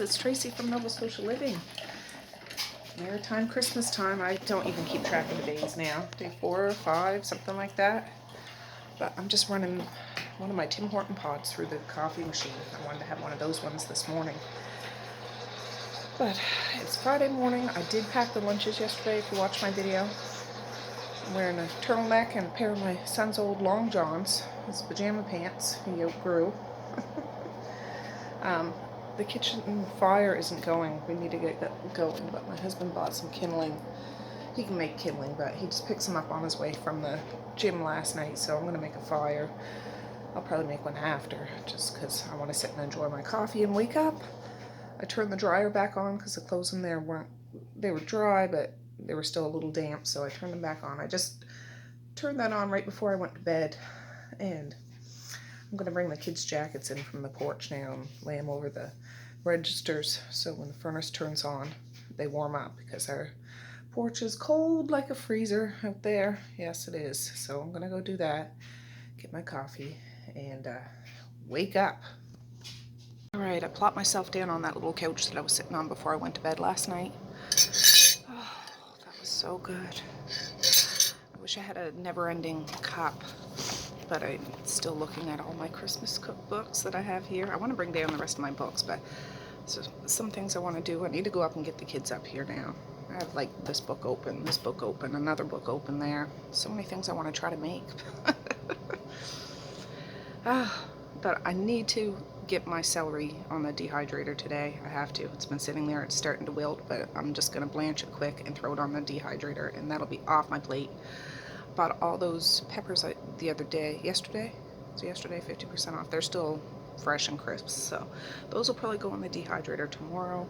it's Tracey from Nova Scotia Living. Maritime Christmas time. I don't even keep track of the days now. Day 4 or 5, something like that. But I'm just running one of my Tim Horton pods through the coffee machine. I wanted to have one of those ones this morning. But it's Friday morning. I did pack the lunches yesterday, if you watched my video. I'm wearing a turtleneck and a pair of my son's old long johns. His pajama pants he outgrew. The kitchen fire isn't going. We need to get that going, but my husband bought some kindling. He can make kindling, but he just picks them up on his way from the gym last night, so I'm going to make a fire. I'll probably make one after, just because I want to sit and enjoy my coffee and wake up. I turned the dryer back on because the clothes in there they were dry, but they were still a little damp, so I turned them back on. I just turned that on right before I went to bed, and I'm going to bring the kids' jackets in from the porch now and lay them over the registers so when the furnace turns on, they warm up, because our porch is cold like a freezer out there. Yes, it is. So I'm going to go do that, get my coffee, and wake up. Alright, I plopped myself down on that little couch that I was sitting on before I went to bed last night. Oh, that was so good. I wish I had a never-ending cup. But I'm still looking at all my Christmas cookbooks that I have here. I want to bring down the rest of my books, but so some things I want to do. I need to go up and get the kids up here now. I have like this book open, another book open there. So many things I want to try to make. But I need to get my celery on the dehydrator today. I have to. It's been sitting there. It's starting to wilt, but I'm just going to blanch it quick and throw it on the dehydrator, and that'll be off my plate. Bought all those peppers the other day, yesterday 50% off. They're still fresh and crisp, so those will probably go on the dehydrator tomorrow,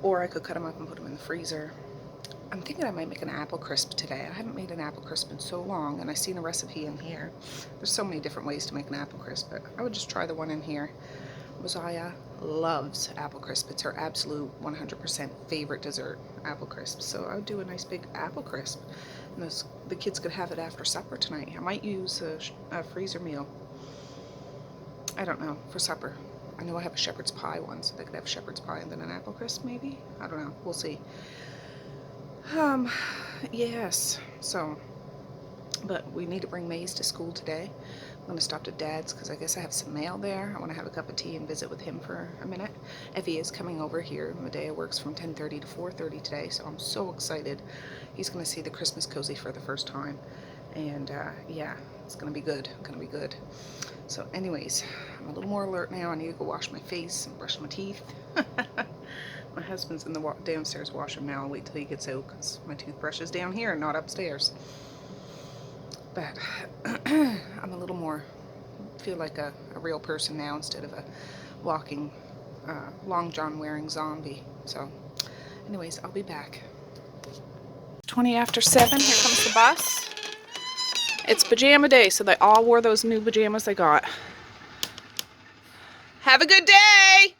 or I could cut them up and put them in the freezer. I'm thinking I might make an apple crisp today. I haven't made an apple crisp in so long, and I seen a recipe in here. There's so many different ways to make an apple crisp, but I would just try the one in here. Mosiah loves apple crisp. It's her absolute 100% favorite dessert, apple crisp. So I would do a nice big apple crisp, and the kids could have it after supper tonight. I might use a freezer meal. I don't know, for supper. I know I have a shepherd's pie one, so they could have shepherd's pie and then an apple crisp maybe. I don't know. We'll see. Yes. So, but we need to bring Maze to school today. I'm going to stop to Dad's because I guess I have some mail there. I want to have a cup of tea and visit with him for a minute. Effie is coming over here. Medea works from 10:30 to 4:30 today, so I'm so excited. He's going to see the Christmas cozy for the first time. And yeah, it's going to be good. So anyways, I'm a little more alert now. I need to go wash my face and brush my teeth. My husband's in the downstairs washroom now. I'll wait till he gets out because my toothbrush is down here and not upstairs. But I'm a little more, feel like a real person now instead of a walking, long john wearing zombie. So anyways, I'll be back. 20 after 7, here comes the bus. It's pajama day, so they all wore those new pajamas they got. Have a good day!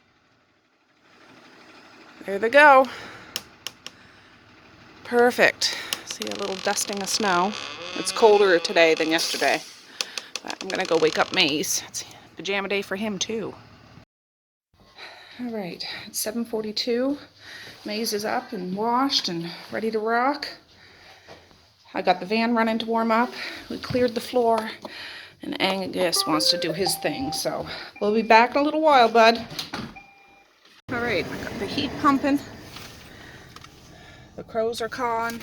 There they go. Perfect. See a little dusting of snow. It's colder today than yesterday. But I'm gonna go wake up Maze. It's pajama day for him too. Alright, it's 7:42. Maze is up and washed and ready to rock. I got the van running to warm up. We cleared the floor, and Angus wants to do his thing, so we'll be back in a little while, bud. Alright, I got the heat pumping. The crows are cawing.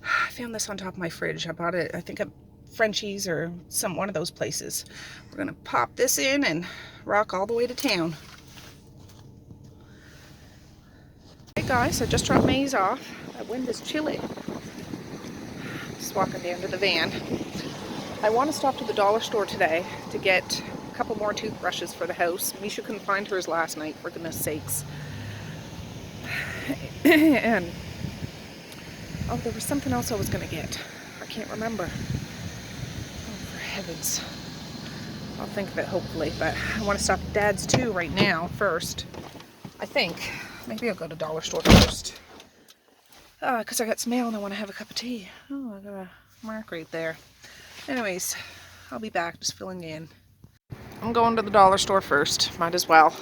I found this on top of my fridge. I bought it, I think, at Frenchie's or one of those places. We're gonna pop this in and rock all the way to town. Hey guys, I just dropped Maze off. That wind is chilly. Just walking down to the van. I want to stop to the dollar store today to get a couple more toothbrushes for the house. Misha couldn't find hers last night, for goodness sakes. And oh, there was something else I was going to get. I can't remember. Oh, for heavens. I'll think of it hopefully, but I want to stop at Dad's too right now first. I think. Maybe I'll go to dollar store first. Because I got some mail and I want to have a cup of tea. Oh, I got a mark right there. Anyways, I'll be back, just filling in. I'm going to the dollar store first. Might as well.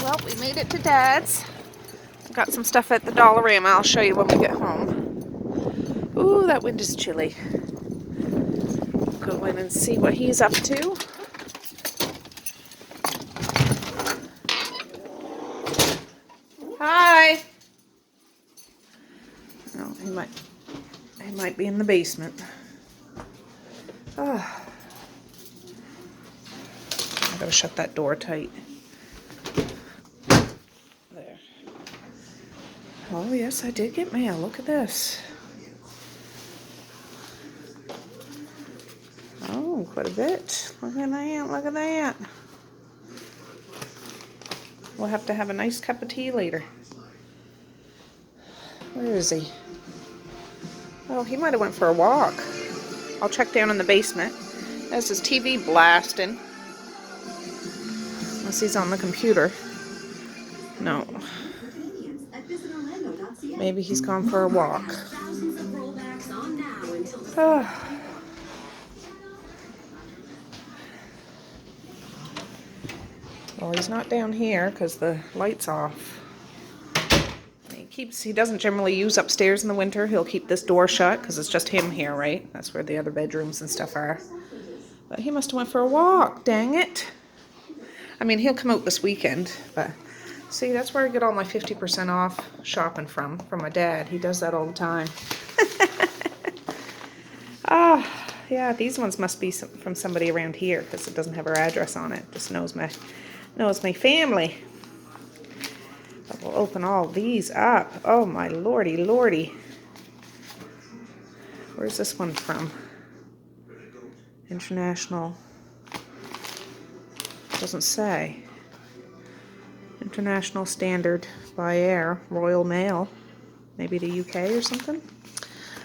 Well, we made it to Dad's. Got some stuff at the Dollarama. I'll show you when we get home. Ooh, that wind is chilly. Go in and see what he's up to. Hi. Oh, he might be in the basement. Oh. I gotta shut that door tight. There. Oh yes, I did get mail. Look at this. Oh, quite a bit. Look at that, look at that. We'll have to have a nice cup of tea later. Where is he? Oh, he might have went for a walk. I'll check down in the basement. There's his TV blasting. Unless he's on the computer. No. Maybe he's gone for a walk. Oh. Well, he's not down here because the light's off. He doesn't generally use upstairs in the winter. He'll keep this door shut because it's just him here, right? That's where the other bedrooms and stuff are. But he must have went for a walk, dang it. I mean, he'll come out this weekend, but see, that's where I get all my 50% off shopping from my dad. He does that all the time. Ah, yeah, these ones must be from somebody around here because it doesn't have her address on it. Just knows my family. But we'll open all these up. Oh my lordy lordy. Where's this one from? International. Doesn't say. International Standard by Air, Royal Mail. Maybe the UK or something.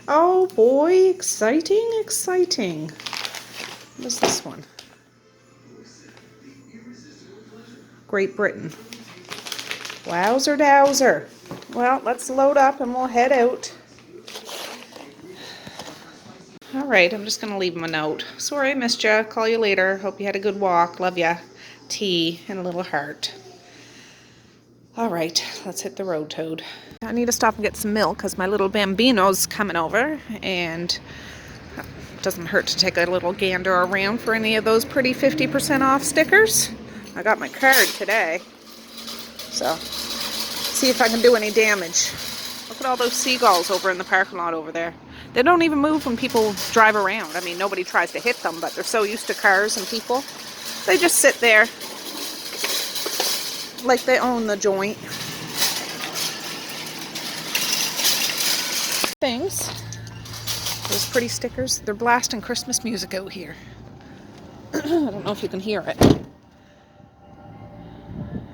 Oh boy, exciting, exciting. What is this one? Great Britain. Wowzer dowser. Well, let's load up and we'll head out. Alright, I'm just going to leave him a note. Sorry I missed ya. Call you later. Hope you had a good walk. Love ya. Tea and a little heart. Alright, let's hit the road, Toad. I need to stop and get some milk because my little Bambino's coming over, and it doesn't hurt to take a little gander around for any of those pretty 50% off stickers. I got my card today, so see if I can do any damage. Look at all those seagulls over in the parking lot over there. They don't even move when people drive around. I mean, nobody tries to hit them, but they're so used to cars and people. They just sit there like they own the joint. Things. Those pretty stickers. They're blasting Christmas music out here. I don't know if you can hear it.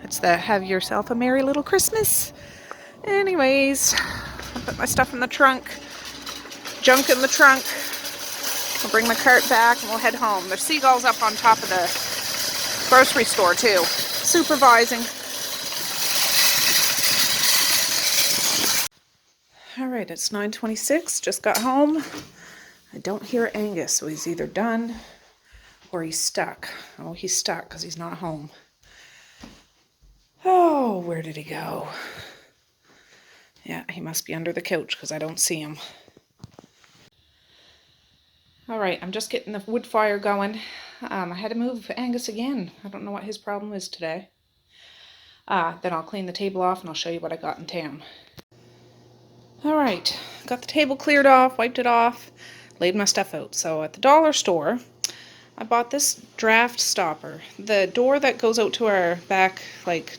It's the Have Yourself a Merry Little Christmas. Anyways, I'll put my stuff in the trunk. Junk in the trunk. I'll bring my cart back and we'll head home. There's seagulls up on top of the grocery store too. Supervising. Alright, it's 9:26. Just got home. I don't hear Angus, so he's either done or he's stuck. Oh, he's stuck because he's not home. Oh, where did he go? Yeah, he must be under the couch because I don't see him. Alright, I'm just getting the wood fire going. I had to move Angus again. I don't know what his problem is today. Then I'll clean the table off and I'll show you what I got in town. Alright, got the table cleared off, wiped it off, laid my stuff out. So at the dollar store, I bought this draft stopper. The door that goes out to our back,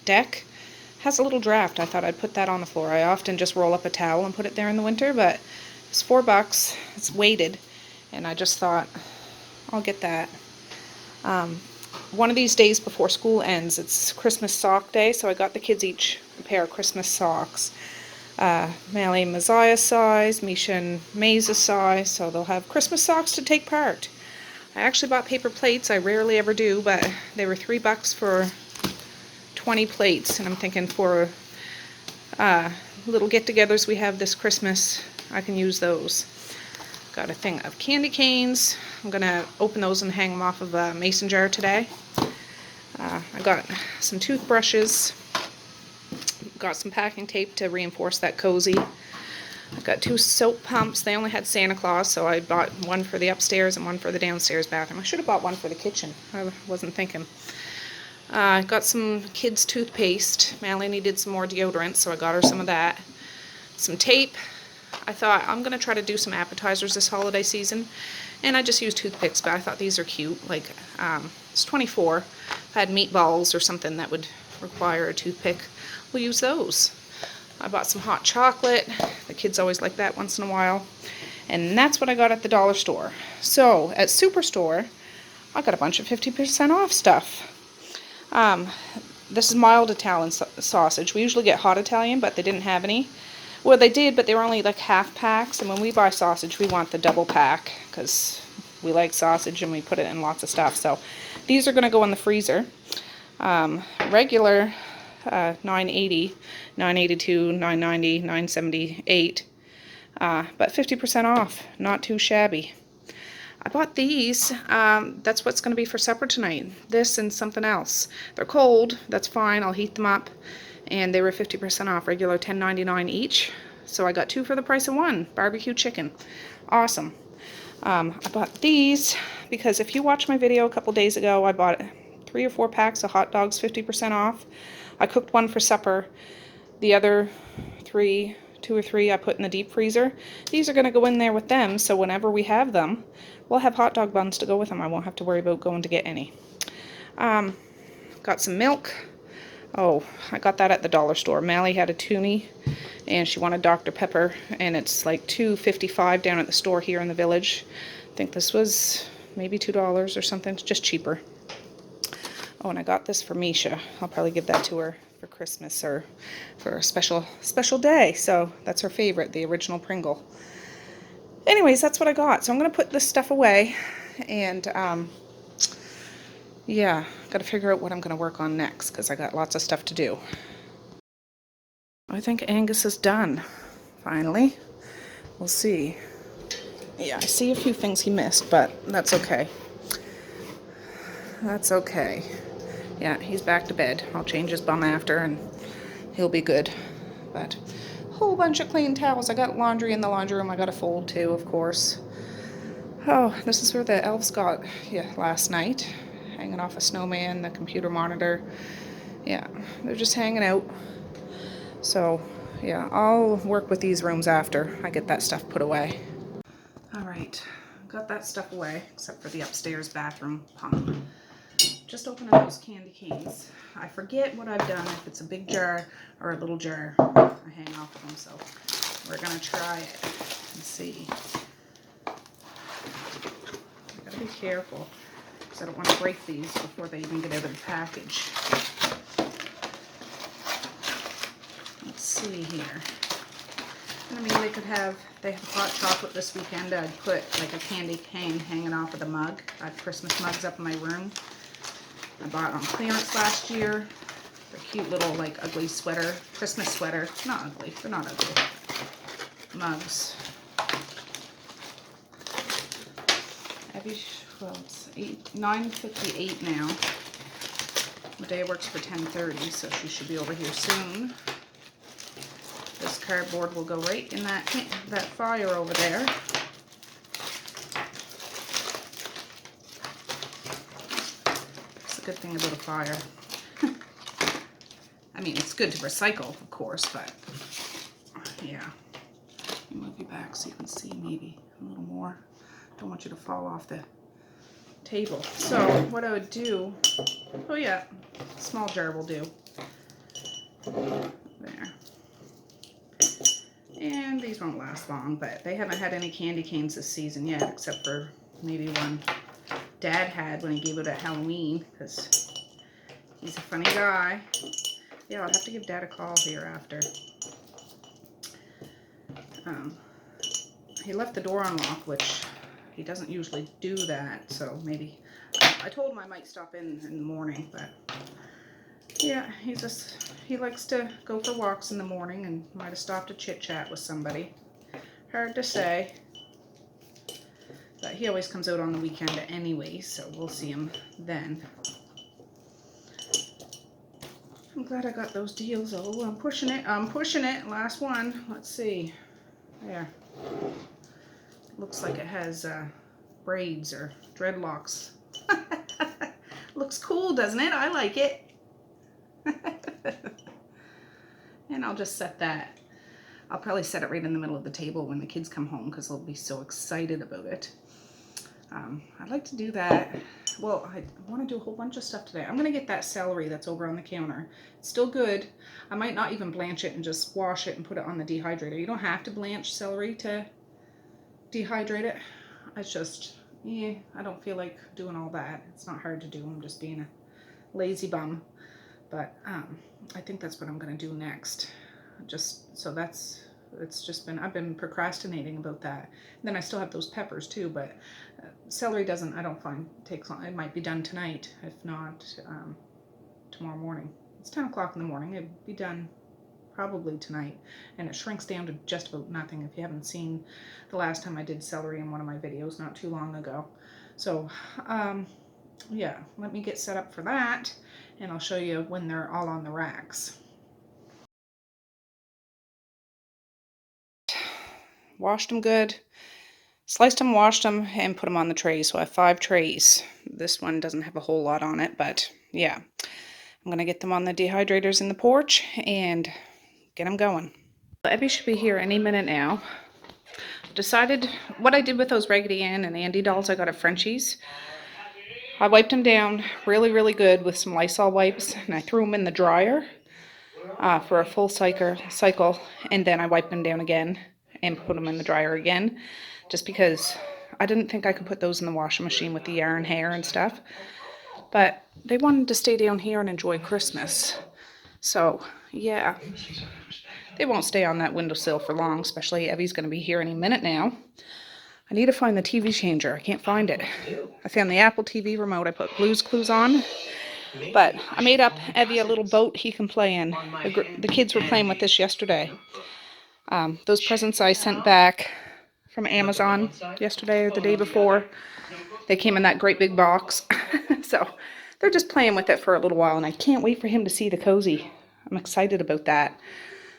deck has a little draft. I thought I'd put that on the floor. I often just roll up a towel and put it there in the winter, but it's $4. It's weighted, and I just thought, I'll get that. One of these days before school ends, it's Christmas sock day, so I got the kids each a pair of Christmas socks. Mally and Messiah's size, Misha and Maze's size, so they'll have Christmas socks to take part. I actually bought paper plates. I rarely ever do, but they were $3 for 20 plates, and I'm thinking for little get-togethers we have this Christmas, I can use those. Got a thing of candy canes. I'm gonna open those and hang them off of a mason jar today. I got some toothbrushes. got some packing tape to reinforce that cozy. I've got 2 soap pumps. They only had Santa Claus, so I bought one for the upstairs and one for the downstairs bathroom. I should have bought one for the kitchen. I wasn't thinking. Got some kids' toothpaste. Mally needed some more deodorant, so I got her some of that. Some tape. I thought I'm going to try to do some appetizers this holiday season, and I just used toothpicks, but I thought these are cute. Like, it's 24. If I had meatballs or something that would require a toothpick, we'll use those. I bought some hot chocolate. The kids always like that once in a while. And that's what I got at the dollar store. So, at Superstore, I got a bunch of 50% off stuff. This is mild Italian sausage. We usually get hot Italian, but they didn't have any. Well, they did, but they were only like half packs. And when we buy sausage, we want the double pack because we like sausage and we put it in lots of stuff. So these are going to go in the freezer. Regular $9.80, $9.82, $9.90, $9.78. But 50% off. Not too shabby. I bought these. That's what's going to be for supper tonight. This and something else. They're cold. That's fine. I'll heat them up. And they were 50% off. Regular $10.99 each. So I got 2 for the price of 1. Barbecue chicken. Awesome. I bought these because if you watched my video a couple days ago, I bought 3 or 4 packs of hot dogs 50% off. I cooked one for supper. The other 2 or 3 I put in the deep freezer. These are going to go in there with them, so whenever we have them, we'll have hot dog buns to go with them. I won't have to worry about going to get any. Got some milk. Oh, I got that at the dollar store. Mally had a toonie, and she wanted Dr. Pepper, and it's like $2.55 down at the store here in the village. I think this was maybe $2 or something. It's just cheaper. Oh, and I got this for Misha. I'll probably give that to her for Christmas or for a special day. So that's her favorite, the original Pringle. Anyways, that's what I got. So I'm going to put this stuff away, and yeah, got to figure out what I'm going to work on next because I got lots of stuff to do. I think Angus is done, finally. We'll see. Yeah, I see a few things he missed, but that's okay. That's okay. Yeah, he's back to bed. I'll change his bum after and he'll be good. But a whole bunch of clean towels. I got laundry in the laundry room. I got to fold too, of course. Oh, this is where the elves got last night. Hanging off a snowman, the computer monitor. Yeah, they're just hanging out. So, yeah, I'll work with these rooms after I get that stuff put away. Alright, got that stuff away, except for the upstairs bathroom pump. Just opening those candy canes. I forget what I've done, if it's a big jar or a little jar. I hang off of them, so we're going to try it and see. I gotta be careful, because I don't want to break these before they even get out of the package. Let's see here. I mean, they have hot chocolate this weekend. I'd put like a candy cane hanging off of the mug. I have Christmas mugs up in my room. I bought on clearance last year. They're cute little like ugly sweater, Christmas sweater. Not ugly, they're not ugly. Mugs. Well, it's 9:58 now. Medea works for 10:30, so she should be over here soon. This cardboard will go right in that fire over there. It's a good thing about a fire. I mean, it's good to recycle, of course, but yeah. Let me move you back so you can see maybe a little more. Don't want you to fall off the table. So what I would do, oh yeah, small jar will do. There. And these won't last long, but they haven't had any candy canes this season yet, except for maybe one Dad had when he gave it at Halloween, because he's a funny guy. Yeah, I'll have to give Dad a call here after. He left the door unlocked, which he doesn't usually do that, so maybe I told him I might stop in the morning, but yeah, he likes to go for walks in the morning and might have stopped to chit chat with somebody. Hard to say, but he always comes out on the weekend anyway, so we'll see him then. I'm glad I got those deals. Oh, I'm pushing it. I'm pushing it. Last one. Let's see. There. Looks like it has braids or dreadlocks. Looks cool, doesn't it? I like it. And I'll just set that. I'll probably set it right in the middle of the table when the kids come home because they'll be so excited about it. I'd like to do that. Well, I want to do a whole bunch of stuff today. I'm going to get that celery that's over on the counter. It's still good. I might not even blanch it and just wash it and put it on the dehydrator. You don't have to blanch celery to dehydrate it. It's just, yeah, I don't feel like doing all that. It's not hard to do. I'm just being a lazy bum. But I think that's what I'm going to do next. Just so it's just been, I've been procrastinating about that. And then I still have those peppers too, but celery doesn't, I don't find, takes long. It might be done tonight, if not tomorrow morning. It's 10 o'clock in the morning. It'd be done probably tonight. And it shrinks down to just about nothing if you haven't seen the last time I did celery in one of my videos not too long ago. So yeah, let me get set up for that and I'll show you when they're all on the racks. Washed them good, sliced them, washed them, and put them on the tray. So I have 5 trays. This one doesn't have a whole lot on it, but yeah. I'm going to get them on the dehydrators in the porch and get them going. Evie should be here any minute now. Decided what I did with those Raggedy Ann and Andy dolls I got at Frenchie's. I wiped them down really, really good with some Lysol wipes, and I threw them in the dryer for a full cycle, and then I wiped them down again and put them in the dryer again, just because I didn't think I could put those in the washing machine with the yarn hair and stuff. But they wanted to stay down here and enjoy Christmas. So, yeah. They won't stay on that windowsill for long, especially Evie's going to be here any minute now. I need to find the TV changer. I can't find it. I found the Apple TV remote. I put Blue's Clues on. But I made up Evie a little boat he can play in. The kids were playing with this yesterday. Those presents I sent back from Amazon yesterday or the day before, they came in that great big box. So they're just playing with it for a little while, and I can't wait for him to see the cozy. I'm excited about that.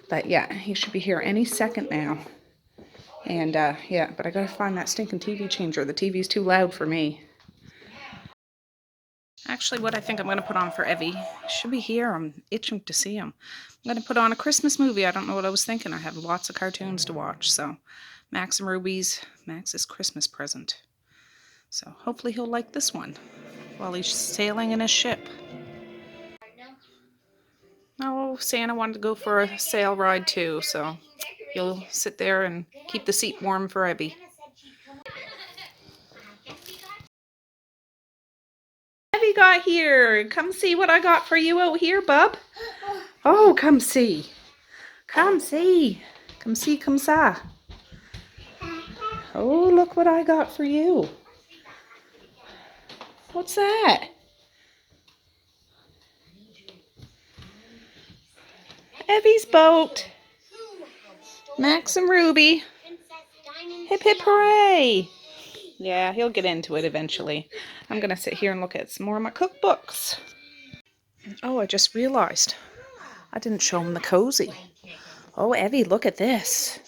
But yeah, he should be here any second now. And yeah, but I gotta find that stinking TV changer. The TV's too loud for me. Actually, what I think I'm gonna put on for Evie, he should be here. I'm itching to see him. I'm gonna put on a Christmas movie. I don't know what I was thinking. I have lots of cartoons to watch. So Max and Ruby's Max's Christmas present. So hopefully he'll like this one while he's sailing in his ship. Oh, Santa wanted to go for a sail ride too, so he'll sit there and keep the seat warm for Evie. Evie got here. Come see what I got for you out here, bub. Oh, come see. Come see. Come see, come sa. Oh, look what I got for you. What's that? Evie's boat. Max and Ruby. Hip hip hooray. Yeah, he'll get into it eventually. I'm going to sit here and look at some more of my cookbooks. Oh, I just realized I didn't show him the cozy. Oh, Evie, look at this.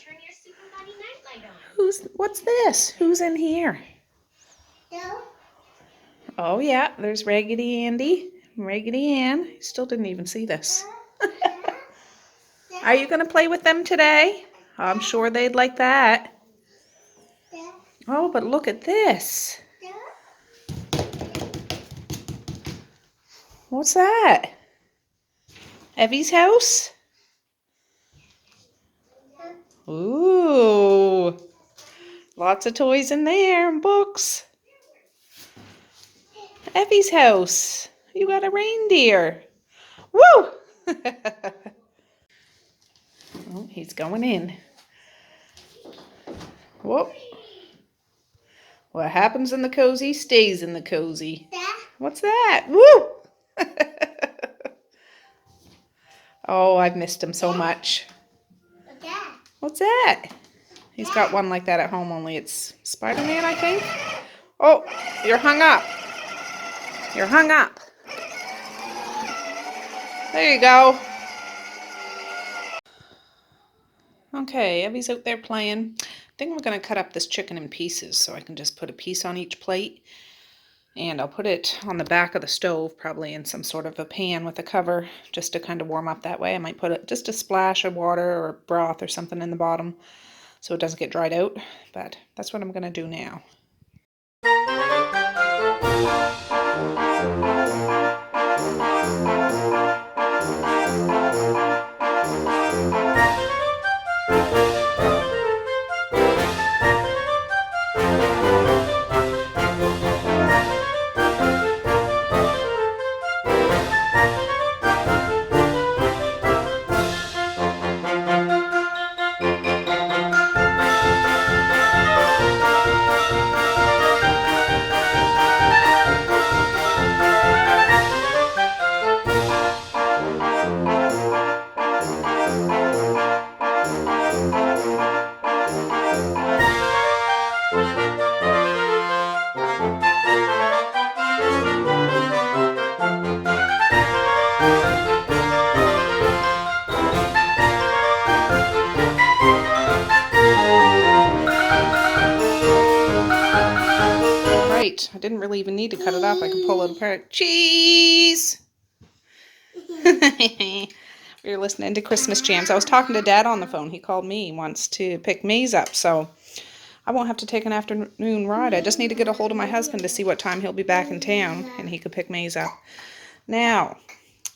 What's this? Who's in here? Oh, yeah, there's Raggedy Andy, Raggedy Ann. Still didn't even see this. Are you going to play with them today? I'm sure they'd like that. Oh, but look at this. What's that? Evie's house? Ooh. Lots of toys in there and books. Evie's house. You got a reindeer. Woo! Oh, he's going in. Whoop. What happens in the cozy stays in the cozy. What's that? Woo! Oh, I've missed him so much. What's that? He's got one like that at home, only it's Spider-Man, I think. Oh, you're hung up. You're hung up. There you go. Okay, Evie's out there playing. I think I'm going to cut up this chicken in pieces so I can just put a piece on each plate. And I'll put it on the back of the stove, probably in some sort of a pan with a cover, just to kind of warm up that way. I might put just a splash of water or broth or something in the bottom so it doesn't get dried out. But that's what I'm going to do now. I didn't really even need to cut it up. I can pull it apart. Cheese! We were listening to Christmas jams. I was talking to Dad on the phone. He called me once to pick Maze up, so I won't have to take an afternoon ride. I just need to get a hold of my husband to see what time he'll be back in town, and he could pick Maze up. Now,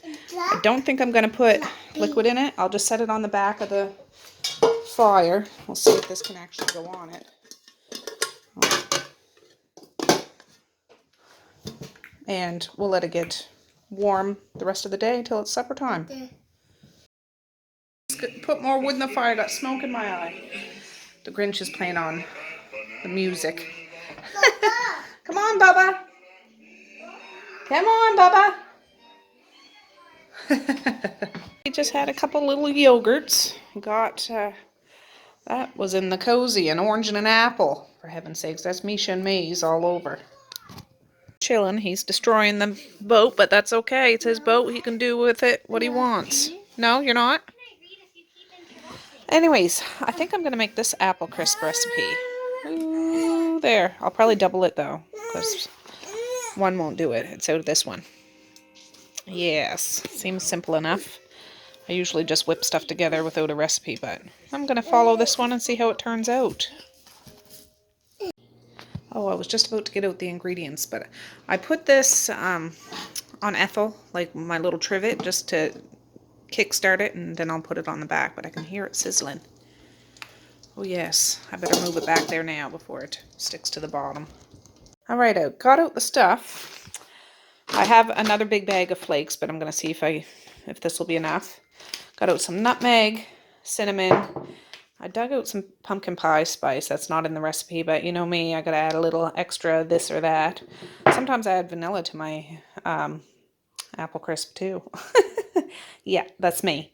I don't think I'm going to put liquid in it. I'll just set it on the back of the fire. We'll see if this can actually go on it. And we'll let it get warm the rest of the day until it's supper time. Put more wood in the fire. I got smoke in my eye. The Grinch is playing on the music. Come on, Bubba. Come on, Bubba. We just had a couple little yogurts. Got, that was in the cozy, an orange and an apple. For heaven's sakes, that's Misha and Maze all over. Chilling. He's destroying the boat, but that's okay. It's his boat. He can do with it what he wants. No, you're not? Anyways, I think I'm going to make this apple crisp recipe. Ooh, there. I'll probably double it, though, because one won't do it. It's out of this one. Yes, seems simple enough. I usually just whip stuff together without a recipe, but I'm going to follow this one and see how it turns out. Oh, I was just about to get out the ingredients, but I put this on Ethel, like my little trivet, just to kickstart it, and then I'll put it on the back, but I can hear it sizzling. Oh yes, I better move it back there now before it sticks to the bottom. Alright, I got out the stuff. I have another big bag of flakes, but I'm going to see if this will be enough. Got out some nutmeg, cinnamon. I dug out some pumpkin pie spice. That's not in the recipe, but you know me, I gotta add a little extra this or that. Sometimes I add vanilla to my apple crisp too. Yeah, that's me.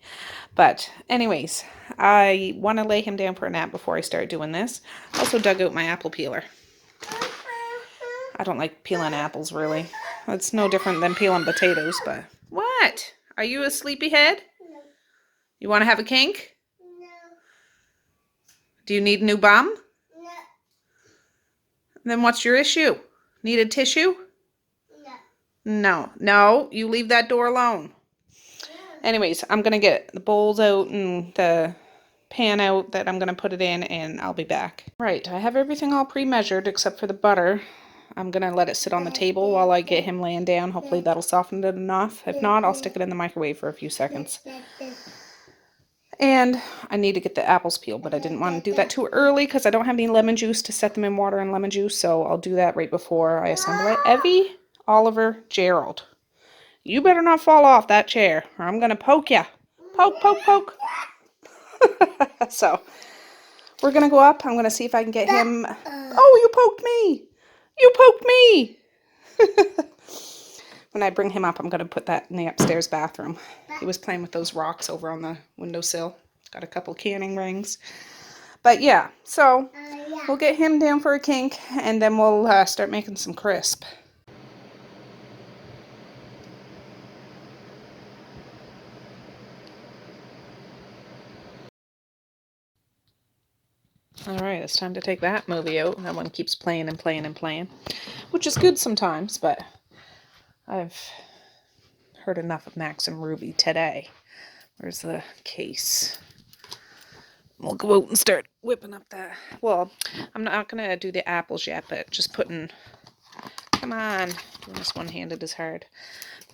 But anyways, I want to lay him down for a nap before I start doing this. Also dug out my apple peeler. I don't like peeling apples, really. It's no different than peeling potatoes, but... What? Are you a sleepyhead? No. You want to have a kink? No. Do you need a new bum? No. Then what's your issue? Need a tissue? No. No. No, you leave that door alone. Anyways, I'm going to get the bowls out and the pan out that I'm going to put it in, and I'll be back. Right, I have everything all pre-measured except for the butter. I'm going to let it sit on the table while I get him laying down. Hopefully that'll soften it enough. If not, I'll stick it in the microwave for a few seconds. And I need to get the apples peeled, but I didn't want to do that too early because I don't have any lemon juice to set them in water and lemon juice, so I'll do that right before I assemble it. Evie, Oliver, Gerald. You better not fall off that chair, or I'm going to poke you. Poke, poke, poke. So, we're going to go up. I'm going to see if I can get him... Oh, you poked me! You poked me! When I bring him up, I'm going to put that in the upstairs bathroom. He was playing with those rocks over on the windowsill. Got a couple canning rings. But yeah, so we'll get him down for a kink, and then we'll start making some crisp. All right, it's time to take that movie out. That one keeps playing and playing and playing, which is good sometimes, but I've heard enough of Max and Ruby today. Where's the case? We'll go out and start whipping up that. Well, I'm not going to do the apples yet, but just putting, come on, doing this one-handed is hard.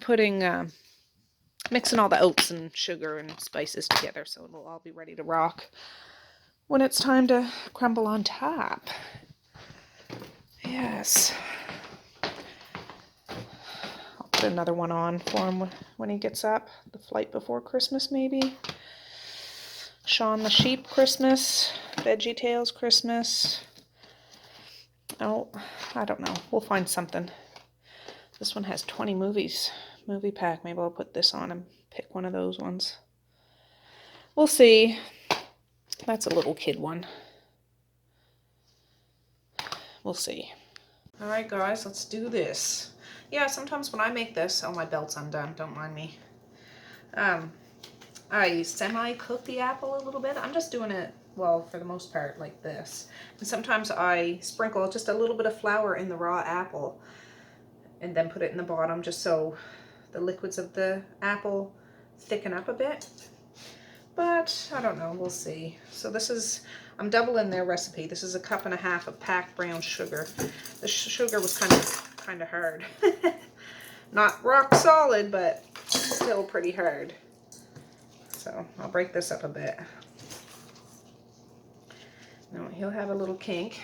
Putting, mixing all the oats and sugar and spices together so it'll all be ready to rock when it's time to crumble on top. Yes. I'll put another one on for him when he gets up. The Flight Before Christmas, maybe. Shaun the Sheep Christmas. Veggie Tales Christmas. Oh, I don't know. We'll find something. This one has 20 movies. Movie pack. Maybe I'll put this on and pick one of those ones. We'll see. That's a little kid one. We'll see. Alright guys, let's do this. Yeah, sometimes when I make this, oh, my belt's undone, don't mind me. I semi-cook the apple a little bit. I'm just doing it, well, for the most part, like this. And sometimes I sprinkle just a little bit of flour in the raw apple and then put it in the bottom just so the liquids of the apple thicken up a bit. But I don't know, we'll see. So this is, I'm doubling their recipe. This is 1.5 cups of packed brown sugar. The sugar was kind of hard. Not rock solid, but still pretty hard. So I'll break this up a bit. Now he'll have a little kink.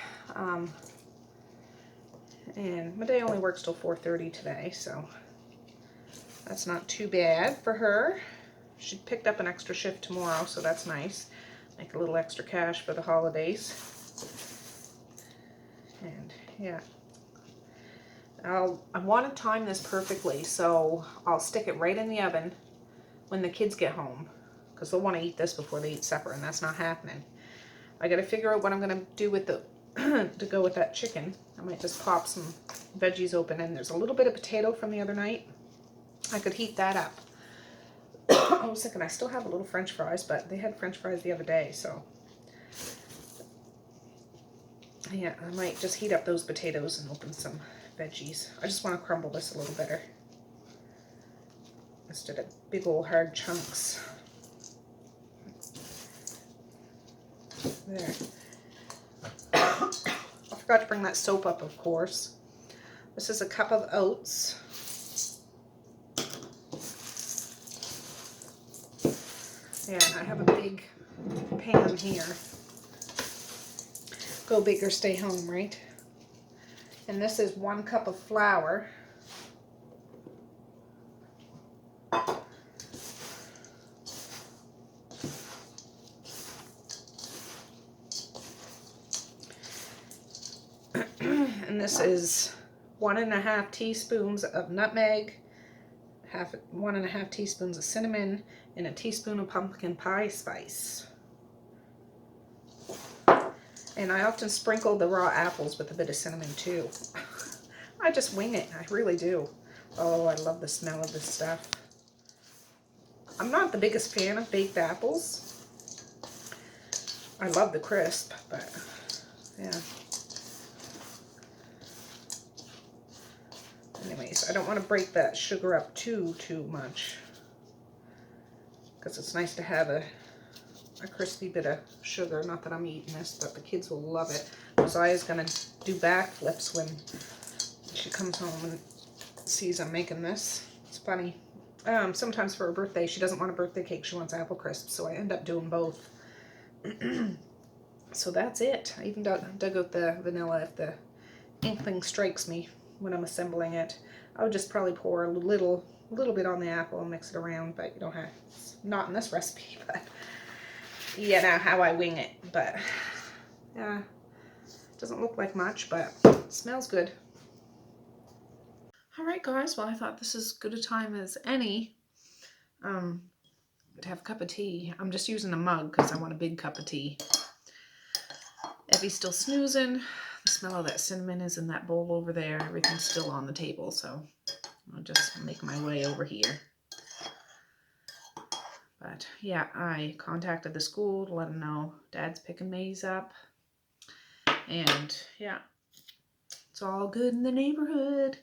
And my day only works till 4:30 today, so that's not too bad for her. She picked up an extra shift tomorrow, so that's nice. Make a little extra cash for the holidays. And yeah, I want to time this perfectly, so I'll stick it right in the oven when the kids get home, because they'll want to eat this before they eat supper, and that's not happening. I got to figure out what I'm going to do with the to go with that chicken. I might just pop some veggies open, and there's a little bit of potato from the other night. I could heat that up. I was thinking I still have a little French fries, but they had French fries the other day, so yeah, I might just heat up those potatoes and open some veggies. I just want to crumble this a little better instead of big old hard chunks. There. I forgot to bring that soap up, of course. This is 1 cup of oats. And I have a big pan here. Go big or stay home, right? And this is 1 cup of flour. And this is 1.5 teaspoons of nutmeg, 1.5 teaspoons of cinnamon, and a teaspoon of pumpkin pie spice. And I often sprinkle the raw apples with a bit of cinnamon too. I just wing it, I really do. Oh, I love the smell of this stuff. I'm not the biggest fan of baked apples. I love the crisp, but yeah. Anyways, I don't want to break that sugar up too much, because it's nice to have a crispy bit of sugar. Not that I'm eating this, but the kids will love it. Josiah's gonna do backflips when she comes home and sees I'm making this. It's funny. Sometimes for her birthday, she doesn't want a birthday cake, she wants apple crisps, so I end up doing both. So that's it. I even dug out the vanilla if the inkling strikes me when I'm assembling it. I would just probably pour a little bit on the apple and mix it around, but you don't have, it's not in this recipe, but yeah, now how I wing it. But yeah, it doesn't look like much, but it smells good. Alright guys, well I thought this is as good a time as any to have a cup of tea. I'm just using a mug because I want a big cup of tea. Evie's still snoozing. The smell of that cinnamon is in that bowl over there. Everything's still on the table, so I'll just make my way over here. But yeah, I contacted the school to let them know Dad's picking Maze up. And yeah, it's all good in the neighborhood.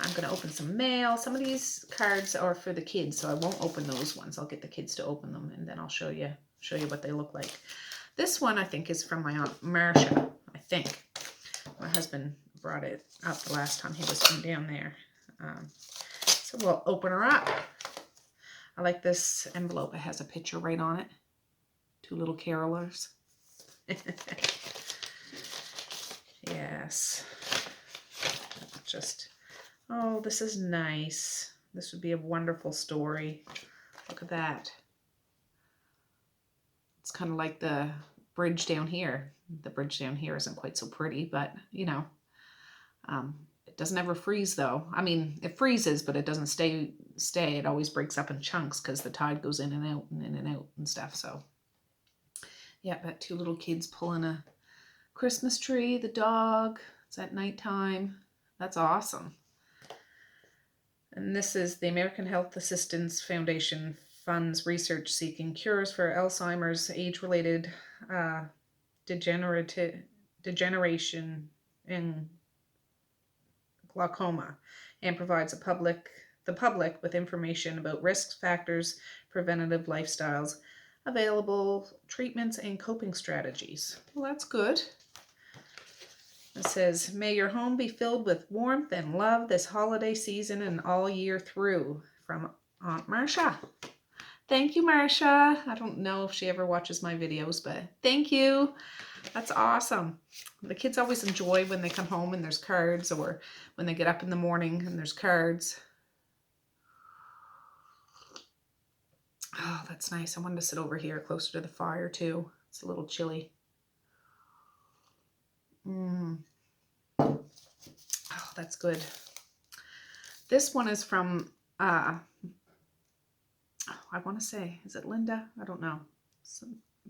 I'm going to open some mail. Some of these cards are for the kids, so I won't open those ones. I'll get the kids to open them, and then I'll show you what they look like. This one I think is from my Aunt Marcia, I think. My husband brought it up the last time he was from down there. So we'll open her up. I like this envelope. It has a picture right on it. 2 little carolers. Yes. Just, oh, this is nice. This would be a wonderful story. Look at that. It's kind of like the bridge down here. The bridge down here isn't quite so pretty, but you know, it doesn't ever freeze though. I mean, it freezes, but it doesn't stay. It always breaks up in chunks because the tide goes in and out and in and out and stuff. So yeah, got 2 little kids pulling a Christmas tree, the dog. It's at nighttime. That's awesome. And this is the American Health Assistance Foundation funds research seeking cures for Alzheimer's, age-related degeneration in glaucoma, and provides the public with information about risk factors, preventative lifestyles, available treatments, and coping strategies. Well, that's good. It says, may your home be filled with warmth and love this holiday season and all year through. From Aunt Marcia. Thank you, Marcia. I don't know if she ever watches my videos, but thank you. That's awesome. The kids always enjoy when they come home and there's cards, or when they get up in the morning and there's cards. Oh, that's nice. I wanted to sit over here closer to the fire too. It's a little chilly. Oh, that's good. This one is from, I want to say, is it Linda? I don't know.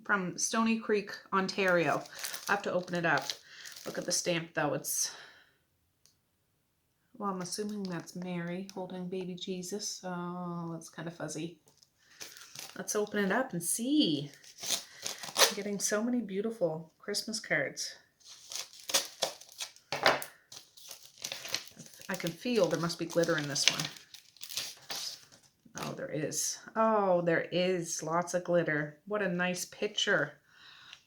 From Stony Creek, Ontario. I have to open it up. Look at the stamp though. It's, well, I'm assuming that's Mary holding baby Jesus. Oh, it's kind of fuzzy. Let's open it up and see. I'm getting so many beautiful Christmas cards. I can feel there must be glitter in this one. Oh, there is. Oh, there is lots of glitter. What a nice picture.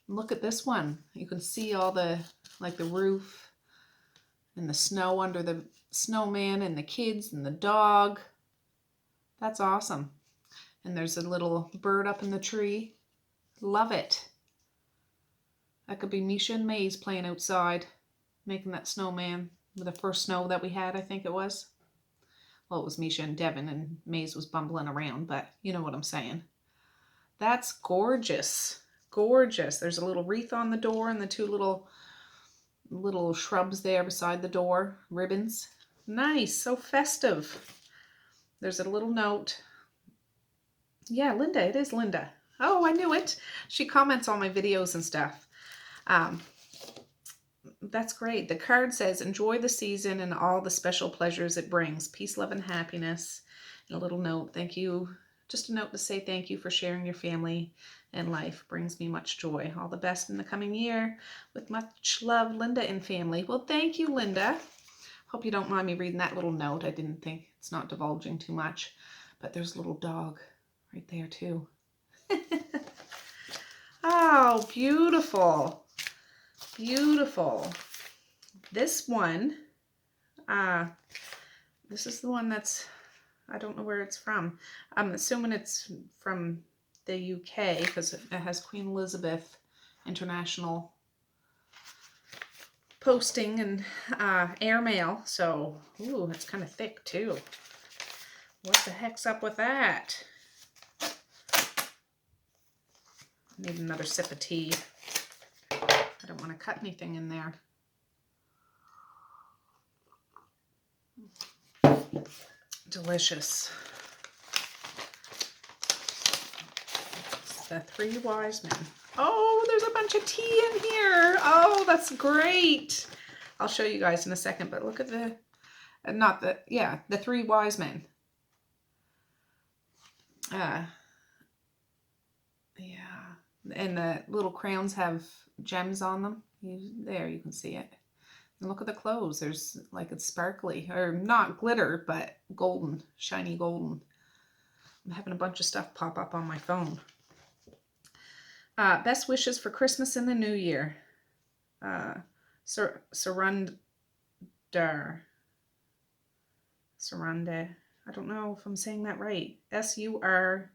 Look at this one. You can see all the, like the roof and the snow under the snowman and the kids and the dog. That's awesome. And there's a little bird up in the tree. Love it. That could be Misha and Maze playing outside, making that snowman with the first snow that we had, I think it was. Well, it was Misha and Devin, and Maze was bumbling around, but you know what I'm saying. That's gorgeous. Gorgeous. There's a little wreath on the door and the 2 little shrubs there beside the door. Ribbons. Nice. So festive. There's a little note. Yeah, Linda. It is Linda. Oh, I knew it. She comments on my videos and stuff. That's great. The card says, enjoy the season and all the special pleasures it brings. Peace, love, and happiness. And a little note. Thank you. Just a note to say thank you for sharing your family and life. Brings me much joy. All the best in the coming year. With much love, Linda and family. Well, thank you, Linda. Hope you don't mind me reading that little note. I didn't think, it's not divulging too much. But there's a little dog right there, too. Oh, beautiful. Beautiful. This one, this is the one that's, I don't know where it's from. I'm assuming it's from the UK because it has Queen Elizabeth International posting and airmail. So, ooh, it's kind of thick too. What the heck's up with that? Need another sip of tea. I don't want to cut anything in there. Delicious. It's the 3 wise men. Oh, there's a bunch of tea in here. Oh, that's great. I'll show you guys in a second, but look at the, the 3 wise men. Yeah, and the little crayons have gems on them. There, you can see it. And look at the clothes. There's like it's sparkly, or not glitter, but golden, shiny golden. I'm having a bunch of stuff pop up on my phone. Best wishes for Christmas and the New Year. Surrender. Surrender. I don't know if I'm saying that right. Surundar.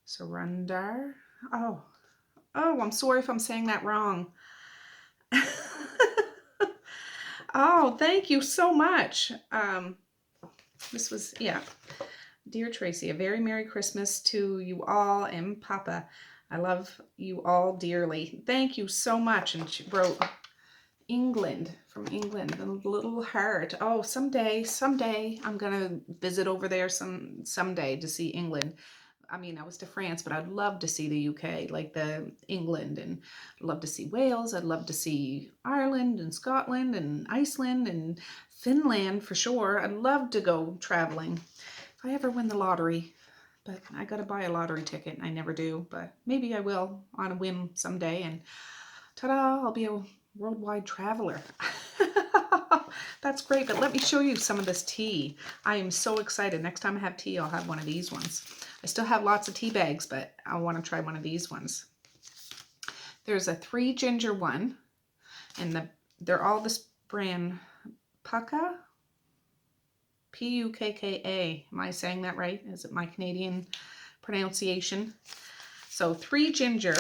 Surrender. Oh, I'm sorry if I'm saying that wrong. Oh, thank you so much. This was, yeah. Dear Tracey, a very Merry Christmas to you all and Papa. I love you all dearly. Thank you so much. And she wrote England, from England, a little heart. Oh, someday I'm gonna visit over there someday to see England. I mean, I was to France, but I'd love to see the UK, like the England, and I'd love to see Wales. I'd love to see Ireland and Scotland and Iceland and Finland for sure. I'd love to go traveling if I ever win the lottery, but I gotta buy a lottery ticket. I never do, but maybe I will on a whim someday, and ta-da, I'll be a worldwide traveler. That's great, but let me show you some of this tea. I am so excited. Next time I have tea, I'll have one of these ones. I still have lots of tea bags, but I want to try one of these ones. There's a 3 ginger one, and they're all this brand, Pukka, P-U-K-K-A. Am I saying that right? Is it my Canadian pronunciation? So 3 ginger,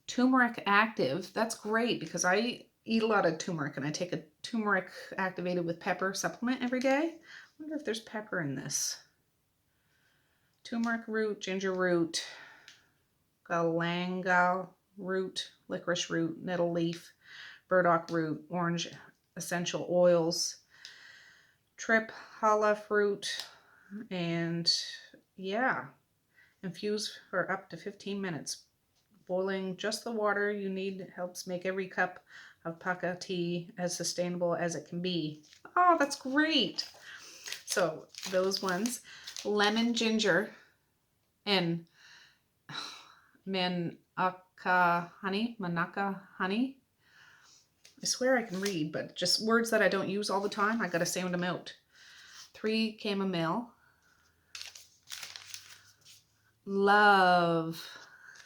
turmeric active. That's great because I eat a lot of turmeric, and I take a turmeric activated with pepper supplement every day. I wonder if there's pepper in this. Turmeric root, ginger root, galangal root, licorice root, nettle leaf, burdock root, orange essential oils, trip challah fruit, and yeah, infuse for up to 15 minutes. Boiling just the water you need helps make every cup of Pukka tea as sustainable as it can be. Oh, that's great. So those ones, lemon ginger and Manaka honey. I swear I can read, but just words that I don't use all the time, I gotta sound them out. 3 chamomile. Love.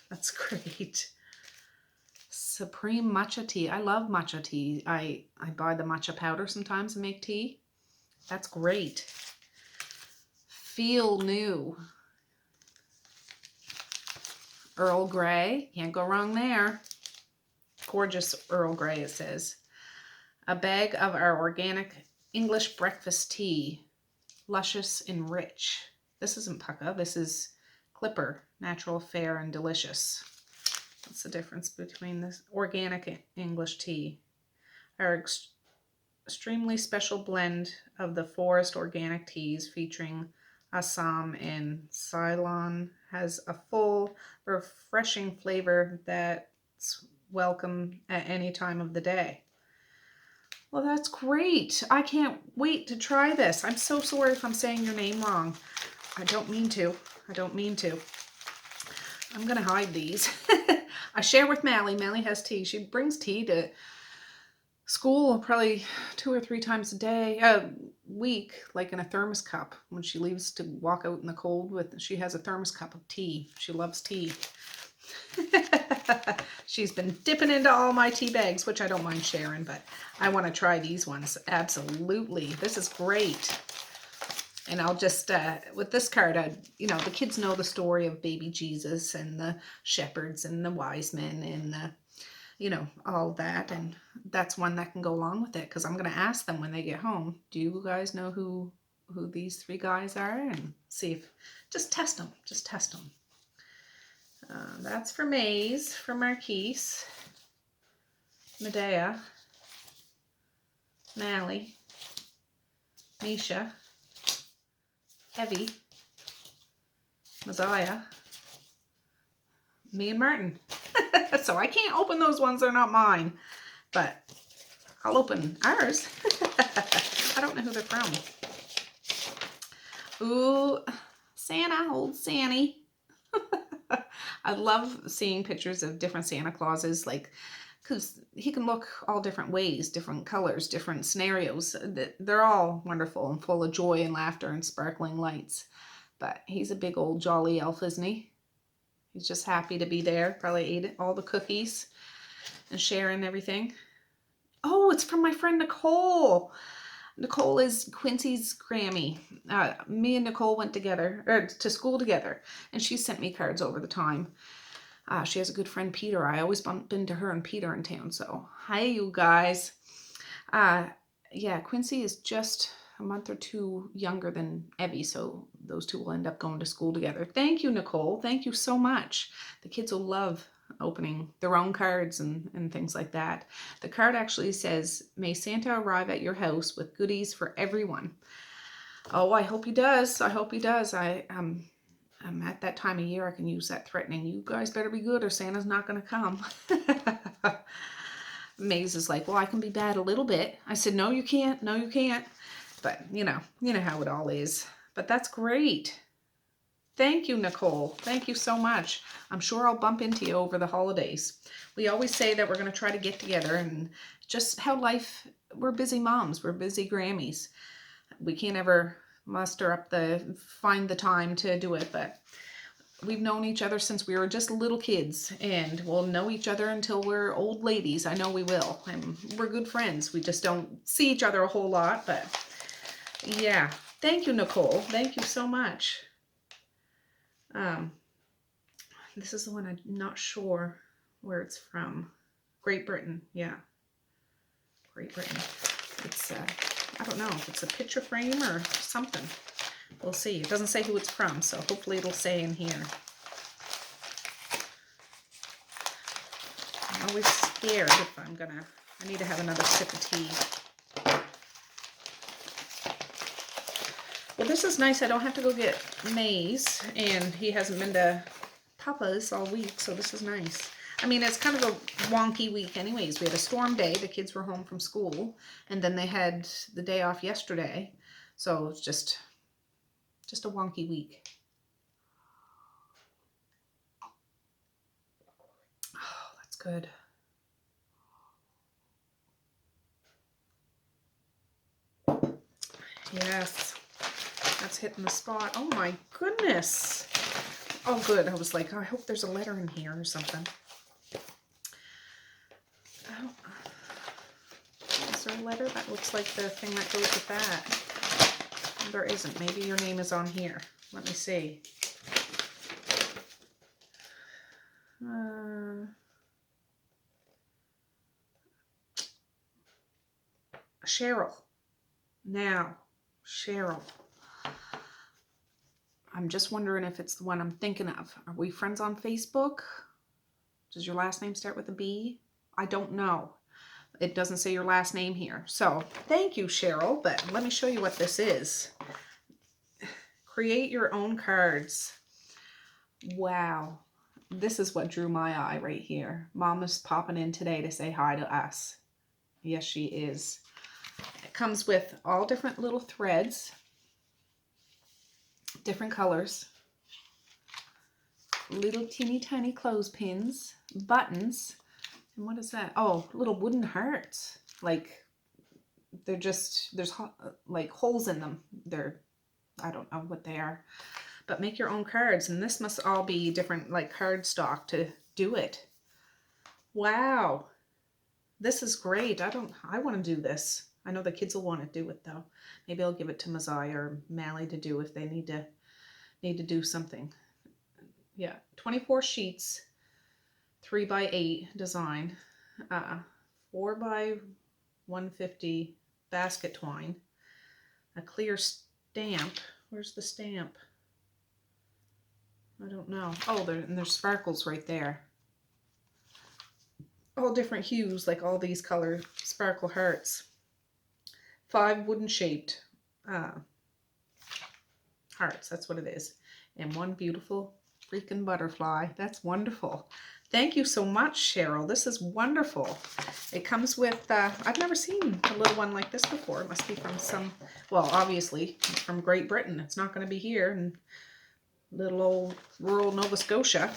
That's great. Supreme matcha tea. I love matcha tea. I buy the matcha powder sometimes and make tea. That's great. Feel new. Earl Grey. Can't go wrong there. Gorgeous Earl Grey, it says. A bag of our organic English breakfast tea. Luscious and rich. This isn't Pukka. This is Clipper. Natural, fair, and delicious. What's the difference between this organic English tea? Our extremely special blend of the forest organic teas featuring Assam and Ceylon has a full, refreshing flavor that's welcome at any time of the day. Well, that's great. I can't wait to try this. I'm so sorry if I'm saying your name wrong. I don't mean to. I'm going to hide these. I share with Mally. Mally has tea. She brings tea to school probably 2 or 3 times a week, like in a thermos cup. When she leaves to walk out in the cold she has a thermos cup of tea. She loves tea. She's been dipping into all my tea bags, which I don't mind sharing, but I want to try these ones. Absolutely. This is great. And I'll just, with this card, the kids know the story of baby Jesus and the shepherds and the wise men and all that. And that's one that can go along with it, because I'm going to ask them when they get home, do you guys know who these 3 guys are? And see if, just test them. That's for Maze, for Marquise, Medea, Mally, Misha, Evie, Messiah, me and Martin. So I can't open those ones, they're not mine, but I'll open ours. I don't know who they're from. Ooh, Santa, old Santy. I love seeing pictures of different Santa Clauses, like, because he can look all different ways, different colors, different scenarios. They're all wonderful and full of joy and laughter and sparkling lights. But he's a big old jolly elf, isn't he? He's just happy to be there. Probably ate all the cookies and sharing everything. Oh, it's from my friend Nicole. Nicole is Quincy's Grammy. Me and Nicole went together, to school together, and she sent me cards over the time. She has a good friend, Peter. I always bump into her and Peter in town, so hi, you guys. Yeah, Quincy is just a month or two younger than Evie, so those two will end up going to school together. Thank you, Nicole. Thank you so much. The kids will love opening their own cards and things like that. The card actually says, "May Santa arrive at your house with goodies for everyone." Oh, I hope he does. I hope he does. I'm at that time of year I can use that threatening. You guys better be good or Santa's not going to come. Maze is like, well, I can be bad a little bit. I said, no, you can't. No, you can't. But you know how it all is. But that's great. Thank you, Nicole. Thank you so much. I'm sure I'll bump into you over the holidays. We always say that we're going to try to get together, and just how life, we're busy moms, we're busy Grammys. We can't ever find the time to do it, but we've known each other since we were just little kids, and we'll know each other until we're old ladies. I know we will. And we're good friends. We just don't see each other a whole lot, but yeah. Thank you, Nicole. Thank you so much. This is the one I'm not sure where it's from. Great Britain. Yeah. Great Britain. It's, I don't know if it's a picture frame or something. We'll see. It doesn't say who it's from, so hopefully it'll say in here. I'm always scared if I need to have another sip of tea. Well, this is nice. I don't have to go get Maze, and he hasn't been to Papa's all week, so this is nice. I mean, it's kind of a wonky week anyways. We had a storm day. The kids were home from school, and then they had the day off yesterday. So it's just a wonky week. Oh, that's good. Yes, that's hitting the spot. Oh my goodness. Oh, good. I was like, oh, I hope there's a letter in here or something. Oh. Is there a letter? That looks like the thing that goes with that. There isn't. Maybe your name is on here. Let me see. Cheryl. Now, Cheryl. I'm just wondering if it's the one I'm thinking of. Are we friends on Facebook? Does your last name start with a B? I don't know. It doesn't say your last name here. So, thank you, Cheryl. But let me show you what this is. Create your own cards. Wow. This is what drew my eye right here. Mom is popping in today to say hi to us. Yes, she is. It comes with all different little threads, different colors, little teeny tiny clothespins, buttons, and what is that? Oh, little wooden hearts. Like, they're just, there's like holes in them. I don't know what they are. But make your own cards, and this must all be different, like, cardstock to do it. Wow. This is great. I want to do this. I know the kids will want to do it, though. Maybe I'll give it to Mazai or Mally to do if they need to do something. Yeah, 24 sheets, 3x8 design, 4x150 basket twine, a clear stamp. Where's the stamp? I don't know. Oh, there's sparkles right there. All different hues, like all these color sparkle hearts. 5 wooden shaped hearts. That's what it is. And 1 beautiful freaking butterfly. That's wonderful. Thank you so much, Cheryl. This is wonderful. It comes with, I've never seen a little one like this before. It must be from well, obviously, it's from Great Britain. It's not going to be here. And little old rural Nova Scotia.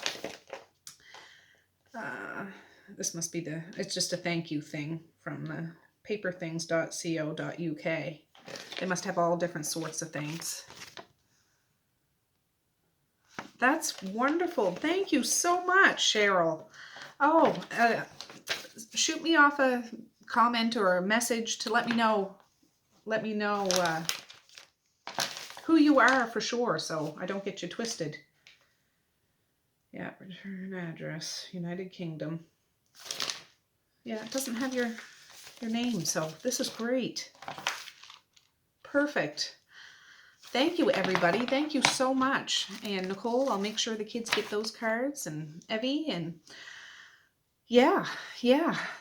This must be it's just a thank you thing from the paperthings.co.uk. They must have all different sorts of things. That's wonderful. Thank you so much, Cheryl. Oh, shoot me off a comment or a message to let me know who you are for sure, so I don't get you twisted. Yeah, return address, United Kingdom. Yeah, it doesn't have your name, so this is great. Perfect. Thank you, everybody. Thank you so much. And Nicole, I'll make sure the kids get those cards, and Evie, and yeah,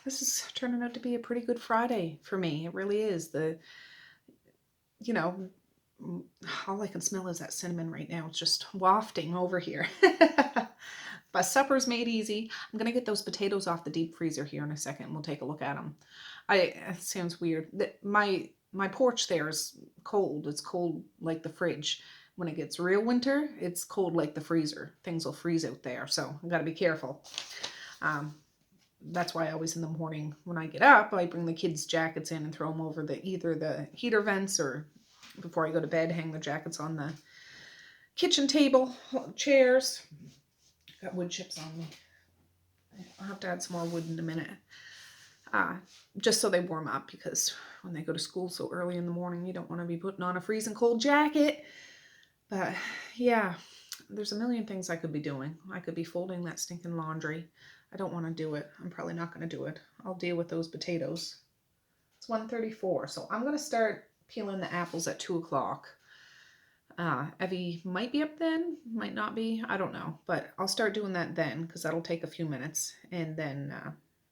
this is turning out to be a pretty good Friday for me. It really is. All I can smell is that cinnamon right now. It's just wafting over here. But supper's made easy. I'm going to get those potatoes off the deep freezer here in a second, and we'll take a look at them. It sounds weird. My porch there is cold. It's cold like the fridge. When it gets real winter, it's cold like the freezer. Things will freeze out there, so I've got to be careful. That's why always in the morning when I get up, I bring the kids' jackets in and throw them over either the heater vents, or before I go to bed, hang the jackets on the kitchen table, chairs. Got wood chips on me. I'll have to add some more wood in a minute. Just so they warm up, because when they go to school so early in the morning, you don't want to be putting on a freezing cold jacket. But yeah, there's a million things I could be doing. I could be folding that stinking laundry. I don't want to do it. I'm probably not going to do it. I'll deal with those potatoes. It's 1:34, so I'm going to start peeling the apples at 2 o'clock. Evie might be up then, might not be, I don't know, but I'll start doing that then, because that'll take a few minutes. And then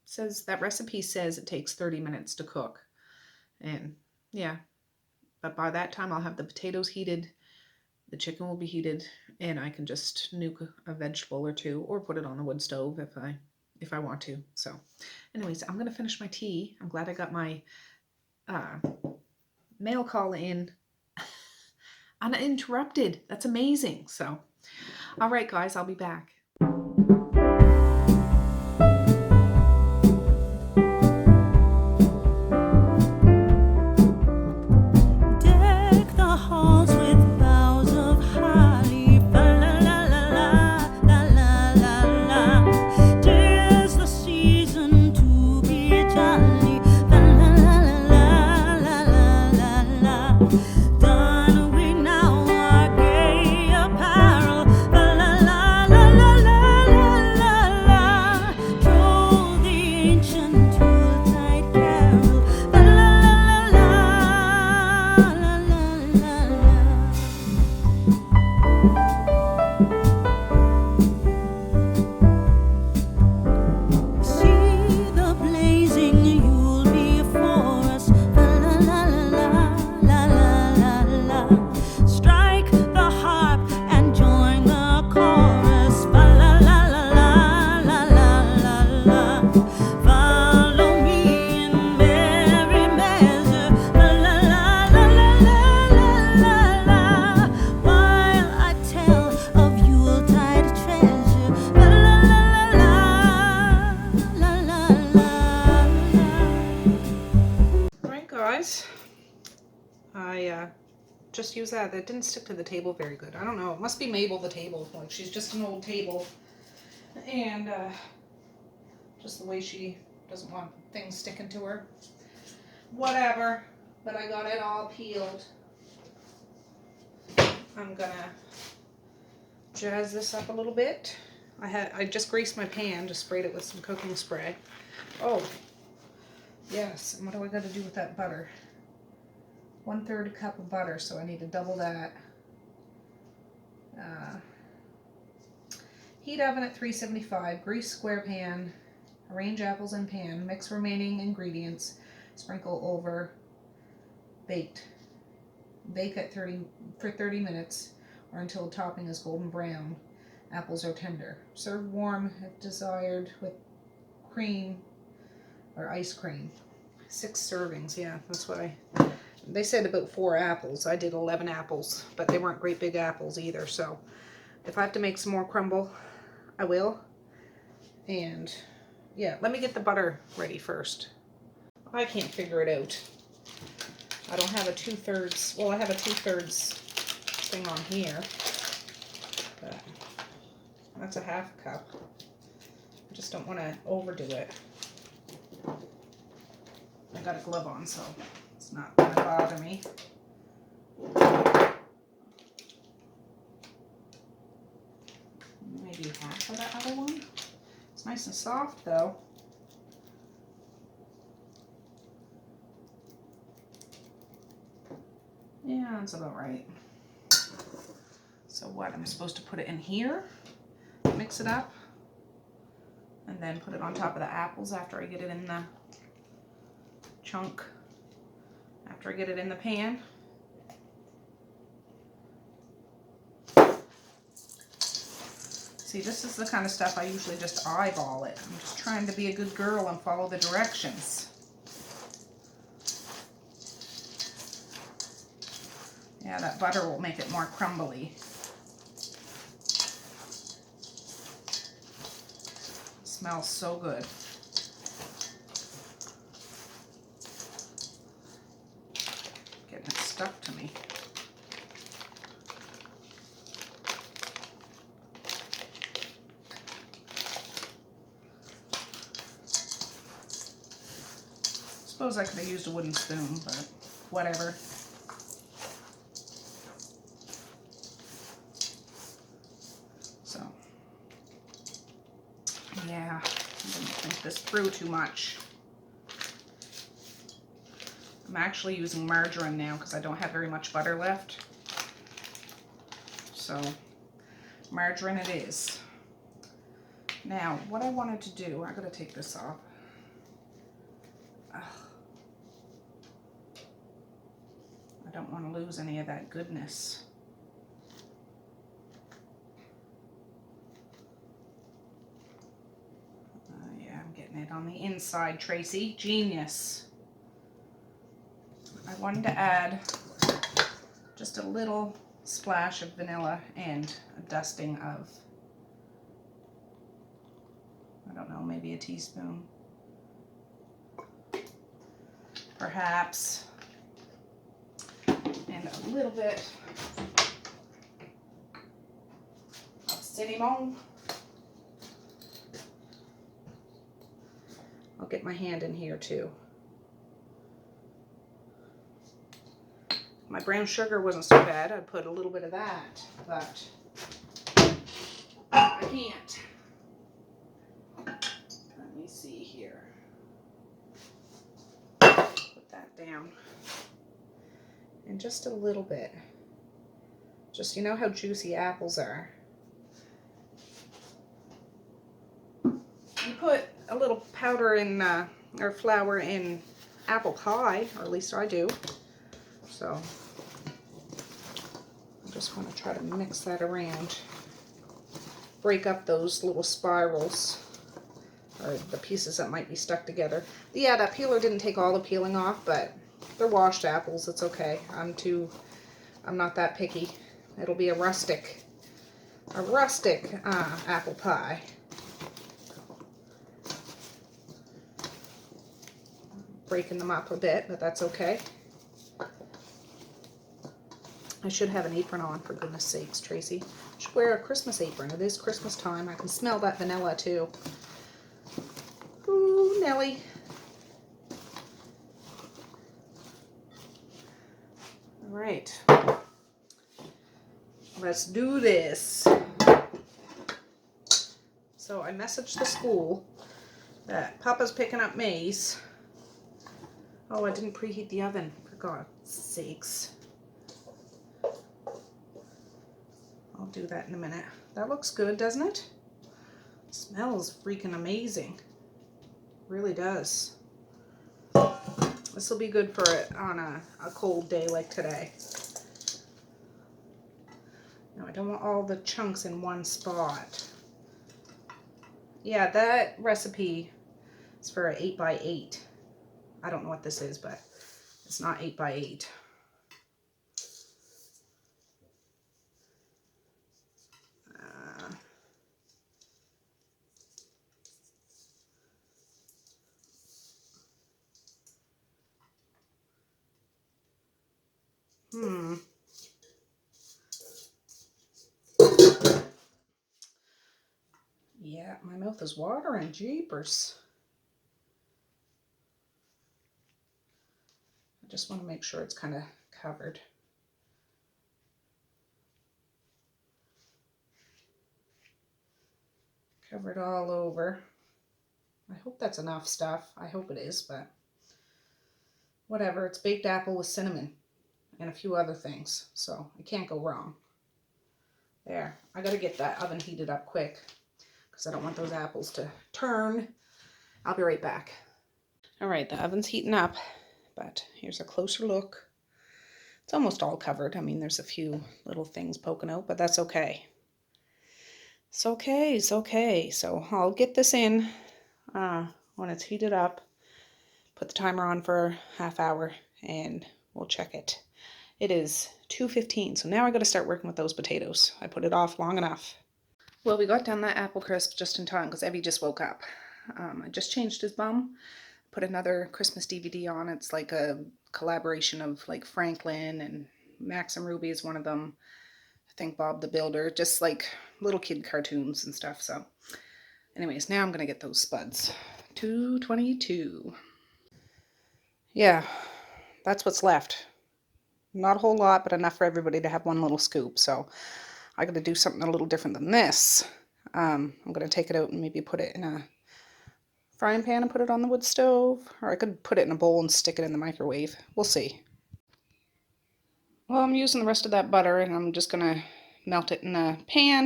says that recipe says it takes 30 minutes to cook, and yeah, but by that time I'll have the potatoes heated, the chicken will be heated, and I can just nuke a vegetable or two, or put it on the wood stove if I want to. So anyways, I'm gonna finish my tea. I'm glad I got my mail call in uninterrupted. That's amazing. So, all right, guys, I'll be back. I just use that. That didn't stick to the table very good. I don't know. It must be Mabel, the table. Like, she's just an old table. And just the way she doesn't want things sticking to her. Whatever. But I got it all peeled. I'm gonna jazz this up a little bit. I just greased my pan, just sprayed it with some cooking spray. Oh, yes. And what do I got to do with that butter? 1/3 cup of butter, so I need to double that. Heat oven at 375, grease square pan, arrange apples in pan, mix remaining ingredients, sprinkle over, baked. Bake for 30 minutes or until topping is golden brown. Apples are tender. Serve warm if desired with cream or ice cream. 6 servings, yeah, that's what they said about 4 apples. I did 11 apples, but they weren't great big apples either, so If I have to make some more crumble, I will. And yeah, let me get the butter ready first. I can't figure it out. I don't have a 2/3, well, I have a 2/3 thing on here, but that's a 1/2 cup. I just don't want to overdo it. I got a glove on, so it's not going to bother me. Maybe 1/2 of that other one. It's nice and soft, though. Yeah, that's about right. So what, I'm supposed to put it in here, mix it up, and then put it on top of the apples after I get it in the chunk, after I get it in the pan. See, this is the kind of stuff I usually just eyeball it. I'm just trying to be a good girl and follow the directions. Yeah, that butter will make it more crumbly. It smells so good. Getting it stuck to me. Suppose I could have used a wooden spoon, but whatever. So, yeah, I didn't think this through too much. I'm actually using margarine now because I don't have very much butter left. So, margarine it is. Now, what I wanted to do, I gotta take this off. Ugh. I don't want to lose any of that goodness. Yeah, I'm getting it on the inside, Tracy. Genius. I wanted to add just a little splash of vanilla and a dusting of, I don't know, maybe a teaspoon. Perhaps. And a little bit of cinnamon. I'll get my hand in here too. My brown sugar wasn't so bad. I'd put a little bit of that, but I can't. Let me see here. Put that down. And just a little bit. Just, you know how juicy apples are. You put a little powder in, or flour in apple pie, or at least I do. So, I just want to try to mix that around. Break up those little spirals, or the pieces that might be stuck together. Yeah, that peeler didn't take all the peeling off, but they're washed apples. It's okay. I'm not that picky. It'll be a rustic apple pie. Breaking them up a bit, but that's okay. I should have an apron on, for goodness sakes, Tracy. I should wear a Christmas apron. It is Christmas time. I can smell that vanilla too. Ooh, Nelly. All right. Let's do this. So I messaged the school that Papa's picking up maize. Oh, I didn't preheat the oven, for God's sakes. I'll do that in a minute. That looks good, doesn't it? It smells freaking amazing. Really does. This will be good for it on a cold day like today. No, I don't want all the chunks in one spot. Yeah, that recipe is for an 8x8. I don't know what this is, but it's not 8x8. Yeah, my mouth is watering, jeepers. I just want to make sure it's kind of covered. Covered all over. I hope that's enough stuff. I hope it is, but whatever. It's baked apple with cinnamon and a few other things, so it can't go wrong. There. I gotta get that oven heated up quick because I don't want those apples to turn. I'll be right back. All right, the oven's heating up, but here's a closer look. It's almost all covered. I mean, there's a few little things poking out, but that's okay. It's okay, it's okay. So I'll get this in when it's heated up, put the timer on for half hour, and we'll check it. It is 2:15, so now I gotta start working with those potatoes. I put it off long enough. Well, we got done that apple crisp just in time because Evie just woke up. I just changed his bum, put another Christmas DVD on. It's like a collaboration of like Franklin and Max and Ruby is one of them. I think Bob the Builder, just like little kid cartoons and stuff. So anyways, now I'm gonna get those spuds. 2:22. Yeah, that's what's left. Not a whole lot, but enough for everybody to have one little scoop. So I got to do something a little different than this. I'm going to take it out and maybe put it in a frying pan and put it on the wood stove. Or I could put it in a bowl and stick it in the microwave. We'll see. Well, I'm using the rest of that butter and I'm just going to melt it in a pan.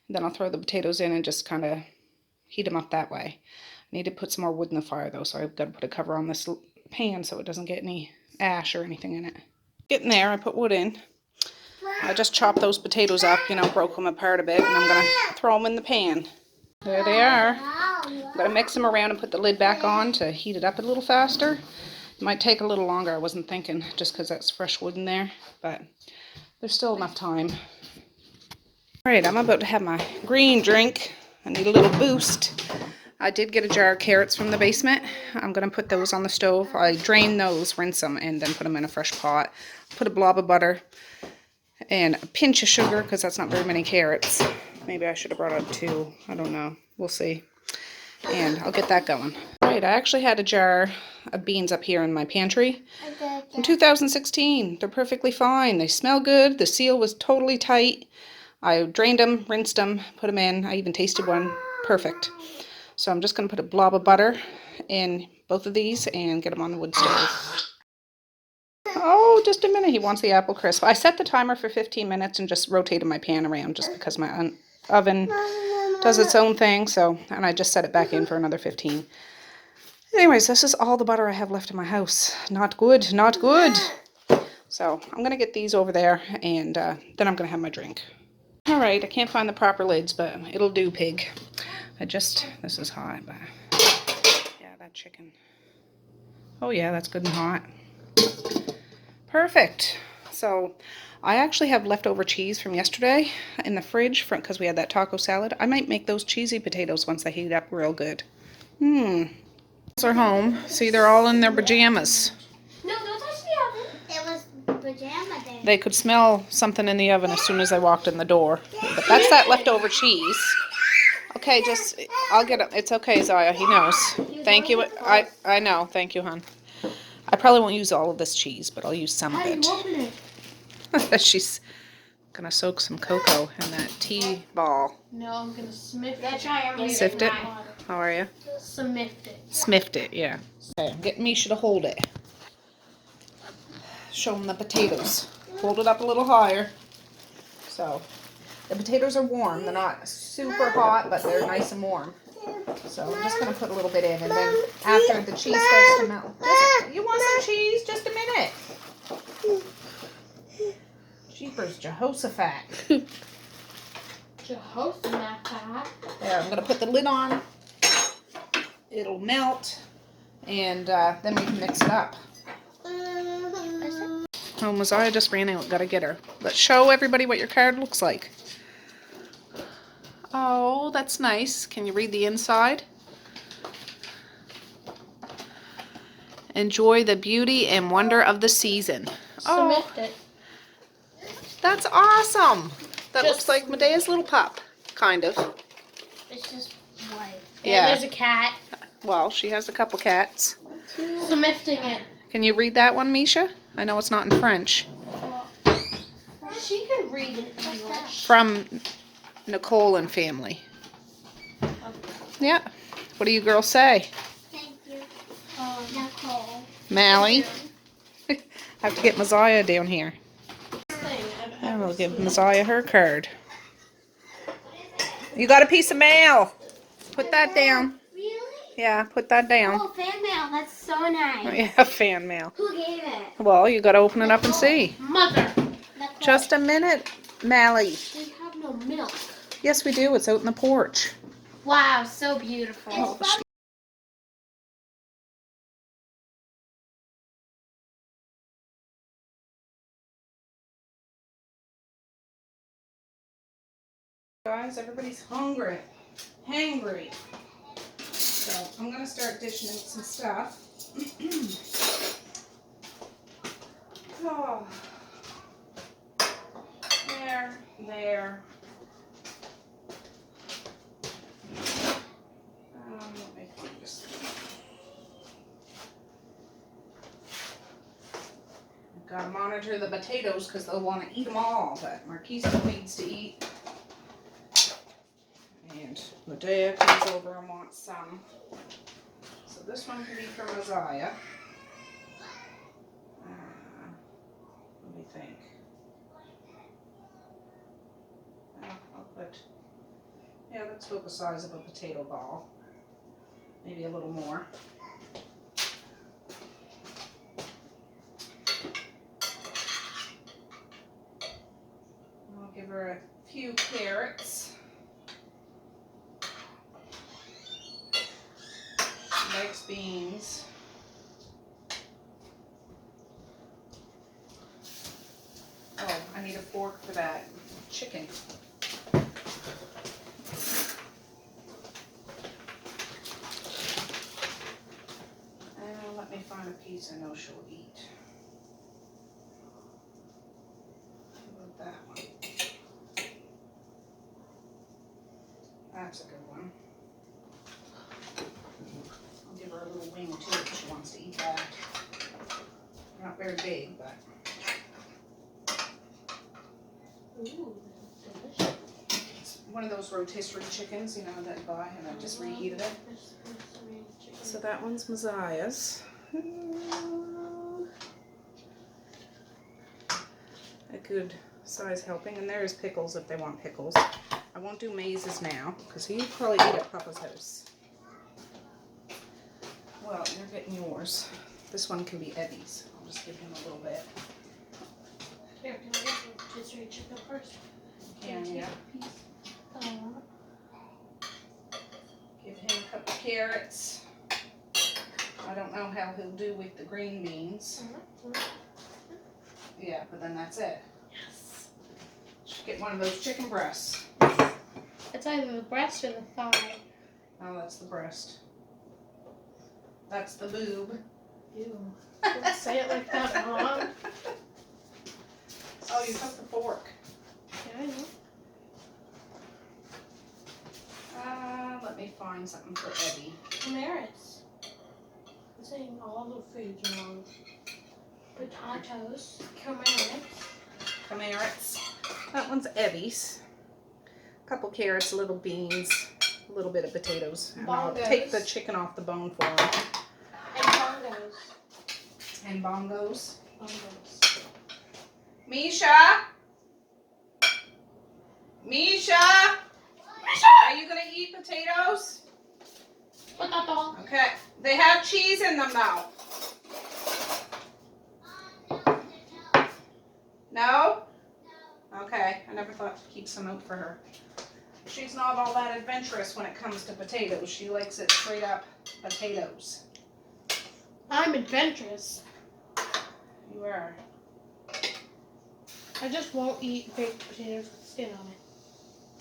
And then I'll throw the potatoes in and just kind of heat them up that way. I need to put some more wood in the fire though, so I've got to put a cover on this pan so it doesn't get any ash or anything in it. Getting there, I put wood in. I just chopped those potatoes up, you know, broke them apart a bit, and I'm going to throw them in the pan. There they are. I'm going to mix them around and put the lid back on to heat it up a little faster. It might take a little longer, I wasn't thinking, just because that's fresh wood in there, but there's still enough time. Alright, I'm about to have my green drink. I need a little boost. I did get a jar of carrots from the basement. I'm going to put those on the stove. I drain those, rinse them, and then put them in a fresh pot. Put a blob of butter and a pinch of sugar, because that's not very many carrots. Maybe I should have brought out 2. I don't know. We'll see. And I'll get that going. Alright, I actually had a jar of beans up here in my pantry from 2016. They're perfectly fine. They smell good. The seal was totally tight. I drained them, rinsed them, put them in. I even tasted one. Perfect. So I'm just going to put a blob of butter in both of these and get them on the wood stove. Oh, just a minute. He wants the apple crisp. I set the timer for 15 minutes and just rotated my pan around just because my oven does its own thing. So, and I just set it back in for another 15. Anyways, this is all the butter I have left in my house. Not good, not good. So I'm going to get these over there and then I'm going to have my drink. All right, I can't find the proper lids, but it'll do, pig. This is hot, but yeah, that chicken. Oh yeah, that's good and hot. Perfect. So I actually have leftover cheese from yesterday in the fridge because we had that taco salad. I might make those cheesy potatoes once they heat up real good. Are home. See, they're all in their pajamas. No, don't touch the oven. It was pajama day. They could smell something in the oven as soon as I walked in the door. But that's that leftover cheese. Okay, I'll get it. It's okay, Zaya. He knows. Thank you. I know. Thank you, hon. I probably won't use all of this cheese, but I'll use some of it. She's gonna soak some cocoa in that tea ball. No, I'm gonna smiff it. Sift it? How are you? Smiffed it. Smiffed it, yeah. Okay, I'm getting Misha to hold it. Show him the potatoes. Hold it up a little higher. So, the potatoes are warm. They're not super hot, but they're nice and warm. So I'm just going to put a little bit in, and then after the cheese starts to melt. You want some cheese? Just a minute. Jeepers, Jehoshaphat. Jehoshaphat. There, I'm going to put the lid on. It'll melt, and then we can mix it up. Oh, Messiah just ran out. Gotta get her. Let's show everybody what your card looks like. Oh, that's nice. Can you read the inside? Enjoy the beauty and wonder of the season. Smiffed it. That's awesome. That Just- looks like Medea's little pup, kind of. It's just white. Yeah. And there's a cat. Well, she has a couple cats. So I'm lifting it. Can you read that one, Misha? I know it's not in French. She can read in English. From Nicole and family. Yeah. What do you girls say? Thank you. Nicole. Mally. I have to get Messiah down here. And we'll give Messiah her card. You got a piece of mail. Put that down. Really? Yeah, put that down. Oh, fan mail. That's so nice. Yeah, fan mail. Who gave it? Well, you got to open it up and see. Mother. Nicole. Just a minute, Mally. We have no milk. Yes, we do. It's out in the porch. Wow, so beautiful. Oh, guys, everybody's hungry. Hangry. So I'm going to start dishing out some stuff. Oh. There. Let me find this. I've got to monitor the potatoes because they'll want to eat them all, but Marquise needs to eat. And Medea comes over and wants some. So this one can be for Messiah. Let me think. I'll put, yeah, that's about the size of a potato ball. Maybe a little more. I'll give her a few carrots. She likes beans. Oh, I need a fork for that chicken. Let me find a piece I know she'll eat. How about that one? That's a good one. I'll give her a little wing too if she wants to eat that. Not very big, but. Ooh, delicious. It's one of those rotisserie chickens, you know, that I buy, and I just reheated it. So that one's Messiah's. A good size helping, and there's pickles if they want pickles. I won't do Maze's now, because he'd probably eat at Papa's house. Well, you're getting yours. This one can be Eddie's. I'll just give him a little bit. Here, can I get the rotisserie chicken first? Yeah. Give him a couple of carrots. I don't know how he'll do with the green beans. Yeah, but then that's it. Yes. Should get one of those chicken breasts. It's either the breast or the thigh. Oh, that's the breast. That's the boob. Ew. Don't say it like that, Mom. Oh, you took the fork. Yeah, I know. Let me find something for Eddie. Carrots. I'm saying all the foods wrong. Potatoes. Carrots. That one's Evie's. A couple carrots, little beans, a little bit of potatoes. And I'll take the chicken off the bone for him. And bongos. And bongos. Bongos. Misha? Misha? Are you going to eat potatoes? Potato. Okay. They have cheese in them though. No? Okay. I never thought to keep some out for her. She's not all that adventurous when it comes to potatoes. She likes it straight up potatoes. I'm adventurous. You are. I just won't eat baked potatoes with skin on it.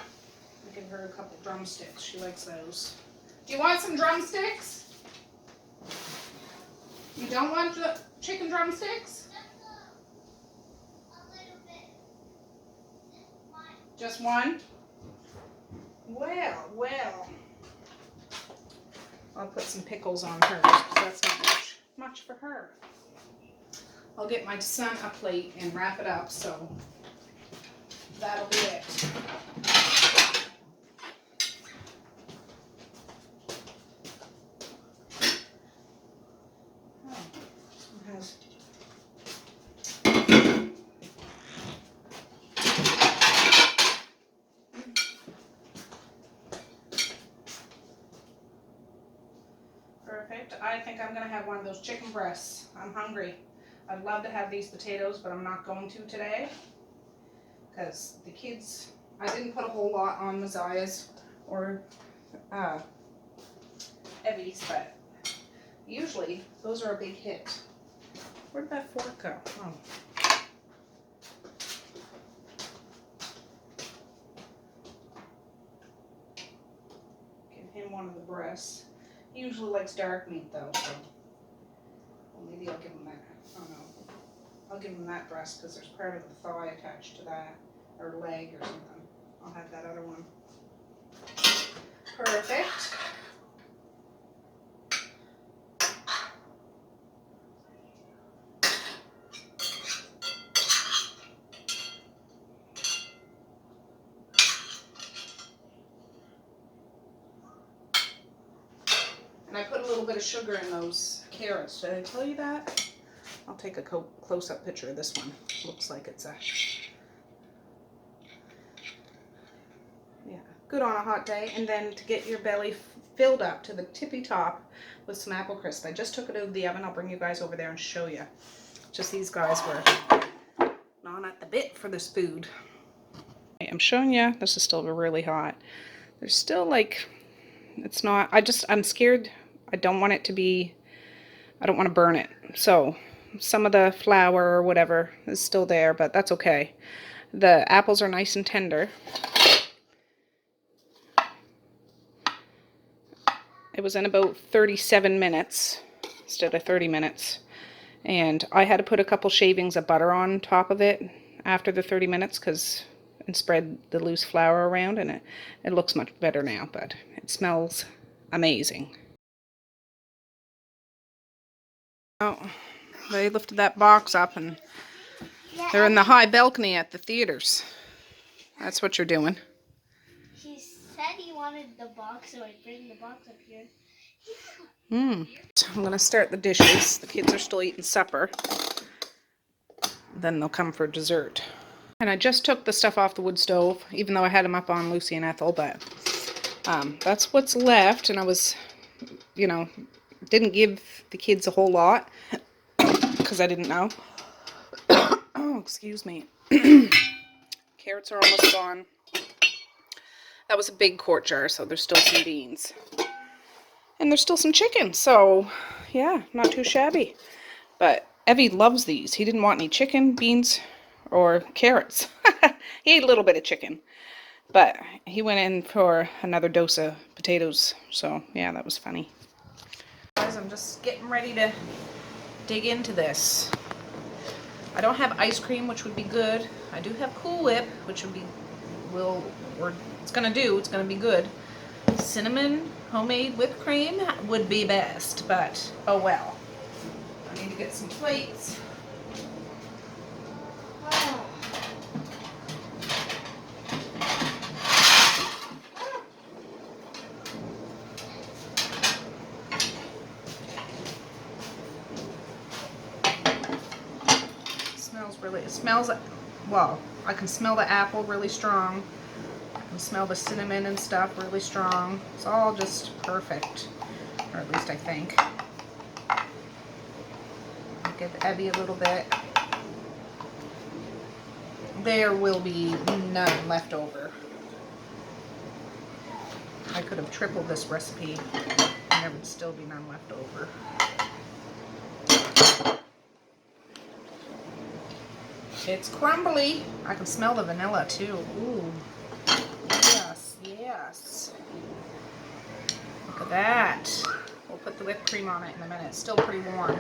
I'll give her a couple drumsticks. She likes those. Do you want some drumsticks? You don't want the chicken drumsticks? Just one? Well, well. I'll put some pickles on hers because that's not much for her. I'll get my son a plate and wrap it up, so that'll be it. Oh, it has perfect. I think I'm gonna have one of those chicken breasts. I'm hungry. I'd love to have these potatoes, but I'm not going to today because the kids, I didn't put a whole lot on Messiah's or Evie's, but usually those are a big hit. Where'd that fork go? Oh. Give him one of the breasts. He usually likes dark meat though, so well, maybe I'll give him that. Oh no. I'll give him that breast because there's part of the thigh attached to that, or leg or something. I'll have that other one. Perfect. And I put a little bit of sugar in those carrots. Did I tell you that? I'll take a close-up picture of this one. Looks like it's a, yeah, good on a hot day. And then to get your belly filled up to the tippy top with some apple crisp. I just took it out of the oven. I'll bring you guys over there and show you. Just these guys were gnawing at the bit for this food. I'm showing you. This is still really hot. There's still like, it's not, I'm scared. I don't want it to be, I don't want to burn it. So some of the flour or whatever is still there, but that's okay. The apples are nice and tender. It was in about 37 minutes instead of 30 minutes. And I had to put a couple shavings of butter on top of it after the 30 minutes and spread the loose flour around, and it looks much better now, but it smells amazing. Oh, they lifted that box up and they're in the high balcony at the theaters. That's what you're doing. He said he wanted the box, so I bring the box up here. I'm going to start the dishes. The kids are still eating supper. Then they'll come for dessert. And I just took the stuff off the wood stove, even though I had them up on Lucy and Ethel, but that's what's left. And I was, didn't give the kids a whole lot because I didn't know. Oh, excuse me. Carrots are almost gone. That was a big quart jar, so there's still some beans. And there's still some chicken, so yeah, not too shabby. But Evie loves these. He didn't want any chicken, beans, or carrots. He ate a little bit of chicken, but he went in for another dose of potatoes. So yeah, that was funny. Guys, I'm just getting ready to dig into this. I don't have ice cream, which would be good. I do have Cool Whip, which would be, it's gonna be good. Cinnamon homemade whipped cream would be best, but oh well. I need to get some plates. Oh. It smells, well, I can smell the apple really strong. I can smell the cinnamon and stuff really strong. It's all just perfect, or at least I think. I'll give Evie a little bit. There will be none left over. I could have tripled this recipe and there would still be none left over. It's crumbly. I can smell the vanilla too. Ooh. Yes, yes. Look at that. We'll put the whipped cream on it in a minute. It's still pretty warm.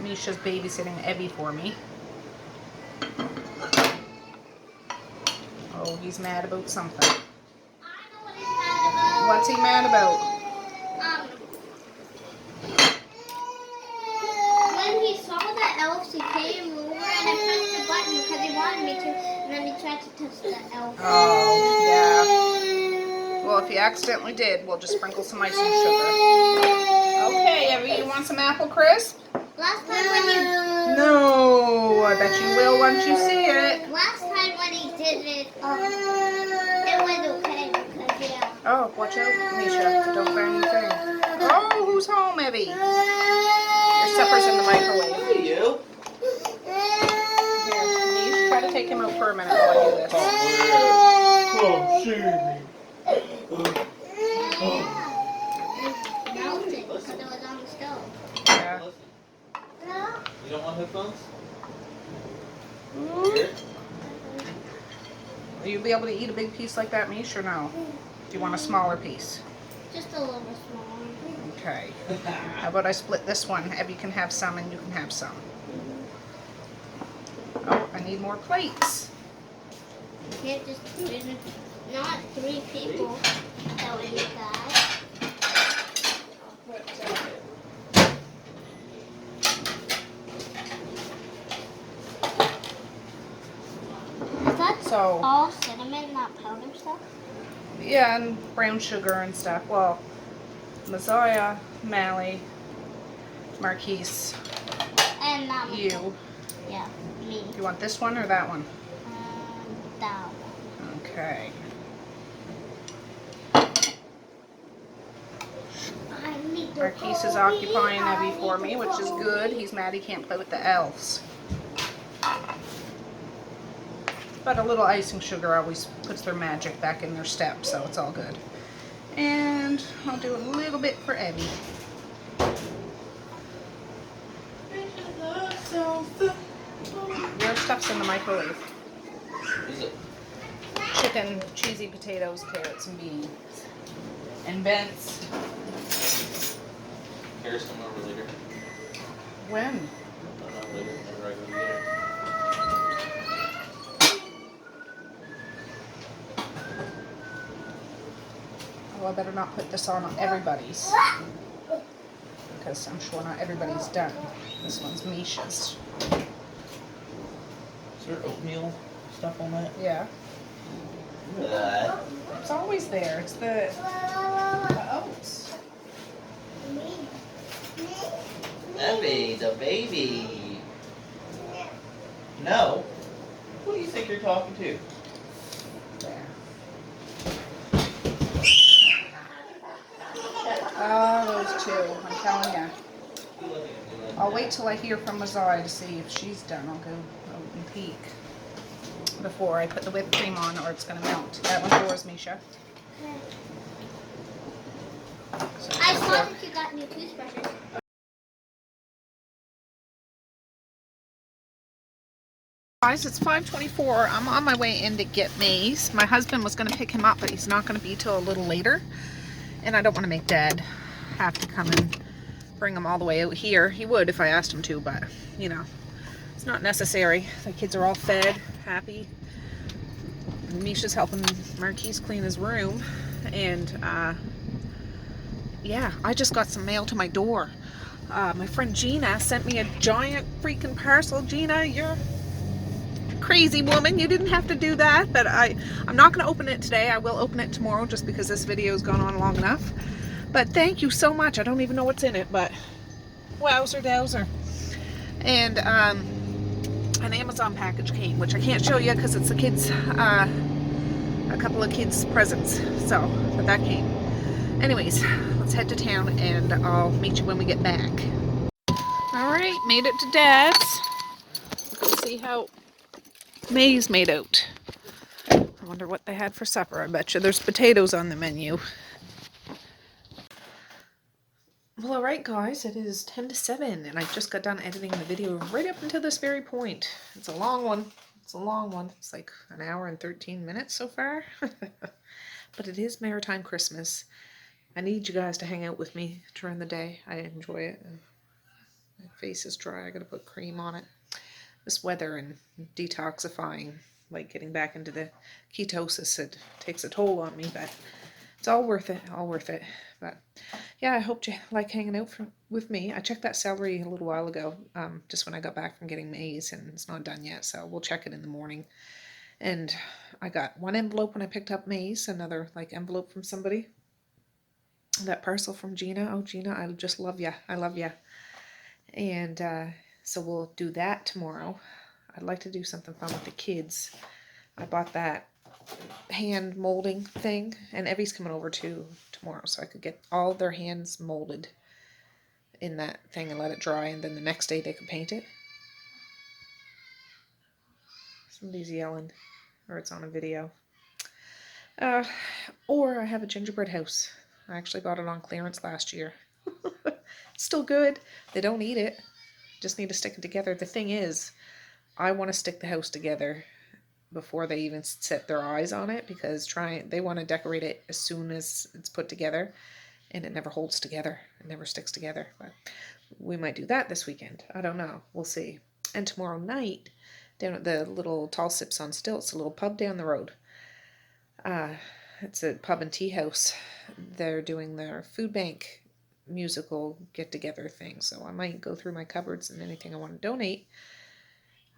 Misha's babysitting Evie for me. He's mad about something. I know what he's mad about. What's he mad about? When he saw the elves, he came over and I pressed the button because he wanted me to, and then he tried to touch the elf. Oh, yeah. Well, if you accidentally did, we'll just sprinkle some icing sugar. Okay, Evie, you want some apple crisp? Last time when you... No, I bet you will once you see it. Last time when he did it, it was okay because, yeah. Oh, watch out, Misha. Don't burn your thing. Oh, who's home, Evie? Your supper's in the microwave. Hey, you. Here, Mish, try to take him out for a minute while I do this. Oh, shit. It melted because it was on the stove. Yeah. You don't want headphones? Ooh. Here? Will you be able to eat a big piece like that, Mish, or no? Do you want a smaller piece? Just a little bit smaller. Okay. How about I split this one? Evie can have some and you can have some. Oh, I need more plates. You can't just do it. Not 3 people that would eat that. Is that So, all cinnamon, not powder stuff? yeah, and brown sugar and stuff. Well, Messiah, Mally, Marquise, And that one. you. Yeah, me. Do you want this one or that one? That one. Okay. I need to Marquise is go occupying eat. Evie for me, which is good. He's mad he can't play with the elves. But a little icing sugar always puts their magic back in their step, so it's all good. And I'll do a little bit for Evie. Your stuff's in the microwave. Is it? Chicken, cheesy potatoes, carrots, and beans. And Ben's. Harris come over later. When? I don't know, later. Whenever I go to get her. Oh, I better not put this on everybody's. Because I'm sure not everybody's done. This one's Misha's. Is there oatmeal stuff on that? Yeah. Look at that. It's always there. It's the oats. Evie, the baby. No. Who do you think you're talking to? There. Oh, those two. I'm telling you. I'll wait till I hear from Mazai to see if she's done. I'll go out and peek before I put the whipped cream on or it's going to melt. That one's yours, Misha. So, I saw that you got new toothbrushes. guys, it's 5:24. I'm on my way in to get Maze. My husband was going to pick him up, but he's not going to be till a little later. And I don't want to make Dad have to come and bring him all the way out here. He would if I asked him to, but, you know, it's not necessary. The kids are all fed, happy. Misha's helping Marquise clean his room. And, yeah, I just got some mail to my door. My friend Gina sent me a giant freaking parcel. Gina, you're crazy woman, you didn't have to do that, but I'm not going to open it today. I will open it tomorrow just because this video has gone on long enough. But thank you so much. I don't even know what's in it, but wowzer dowser. And an Amazon package came, which I can't show you because it's the kids, a couple of kids' presents. So, but that came. Anyways, let's head to town and I'll meet you when we get back. Alright, made it to Dad's. Let's see how May's made out. I wonder what they had for supper. I bet you there's potatoes on the menu. Well, alright guys, it is 10 to 7 and I just got done editing the video right up until this very point. It's a long one. It's a long one. It's like an hour and 13 minutes so far. But it is Maritime Christmas. I need you guys to hang out with me during the day. I enjoy it. My face is dry. I gotta put cream on it. This weather and detoxifying like getting back into the ketosis. It takes a toll on me, but it's all worth it, all worth it. But yeah, I hope you like hanging out with me. I checked that celery a little while ago, just when I got back from getting maize, and it's not done yet, so we'll check it in the morning. And I got one envelope when I picked up maize, another like envelope from somebody. That parcel from Gina. Oh, Gina, I just love ya. I love ya. And so we'll do that tomorrow. I'd like to do something fun with the kids. I bought that hand molding thing, and Evie's coming over too tomorrow, so I could get all their hands molded in that thing and let it dry, and then the next day they could paint it. Somebody's yelling, or it's on a video. Or I have a gingerbread house. I actually bought it on clearance last year. It's still good. They don't eat it. Just need to stick it together. The thing is, I want to stick the house together before they even set their eyes on it, because they want to decorate it as soon as it's put together, and it never holds together. It never sticks together. But we might do that this weekend. I don't know. We'll see. And tomorrow night, down at the little Tall Sips on Stilts, a little pub down the road. It's a pub and tea house. They're doing their food bank musical get-together thing, so I might go through my cupboards and anything I want to donate.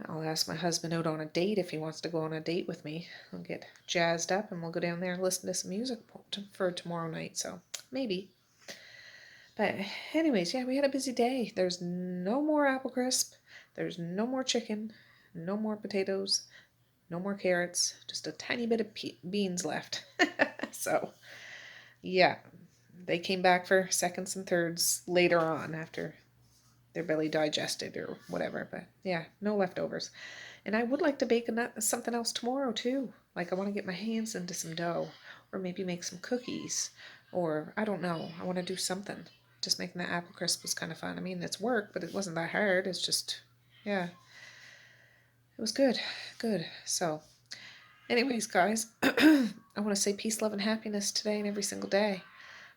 I'll ask my husband out on a date if he wants to go on a date with me. I'll get jazzed up and we'll go down there and listen to some music for tomorrow night, so maybe. But anyways, yeah, we had a busy day. There's no more apple crisp. There's no more chicken. No more potatoes. No more carrots. Just a tiny bit of beans left. So, yeah. They came back for seconds and thirds later on after their belly digested or whatever. But yeah, no leftovers. And I would like to bake something else tomorrow too. Like I want to get my hands into some dough, or maybe make some cookies, or I don't know. I want to do something. Just making that apple crisp was kind of fun. I mean, it's work, but it wasn't that hard. It's just, yeah, it was good. Good. So, anyways, guys, I want to say peace, love, and happiness today and every single day.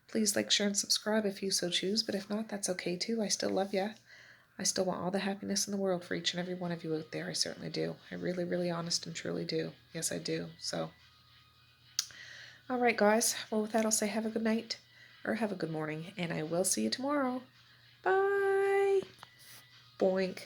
Please like, share, and subscribe if you so choose, but if not, that's okay too. I still love ya. I still want all the happiness in the world for each and every one of you out there. I certainly do. I really, really honest and truly do. Yes, I do. So, all right, guys. Well, with that, I'll say have a good night or have a good morning, and I will see you tomorrow. Bye. Boink.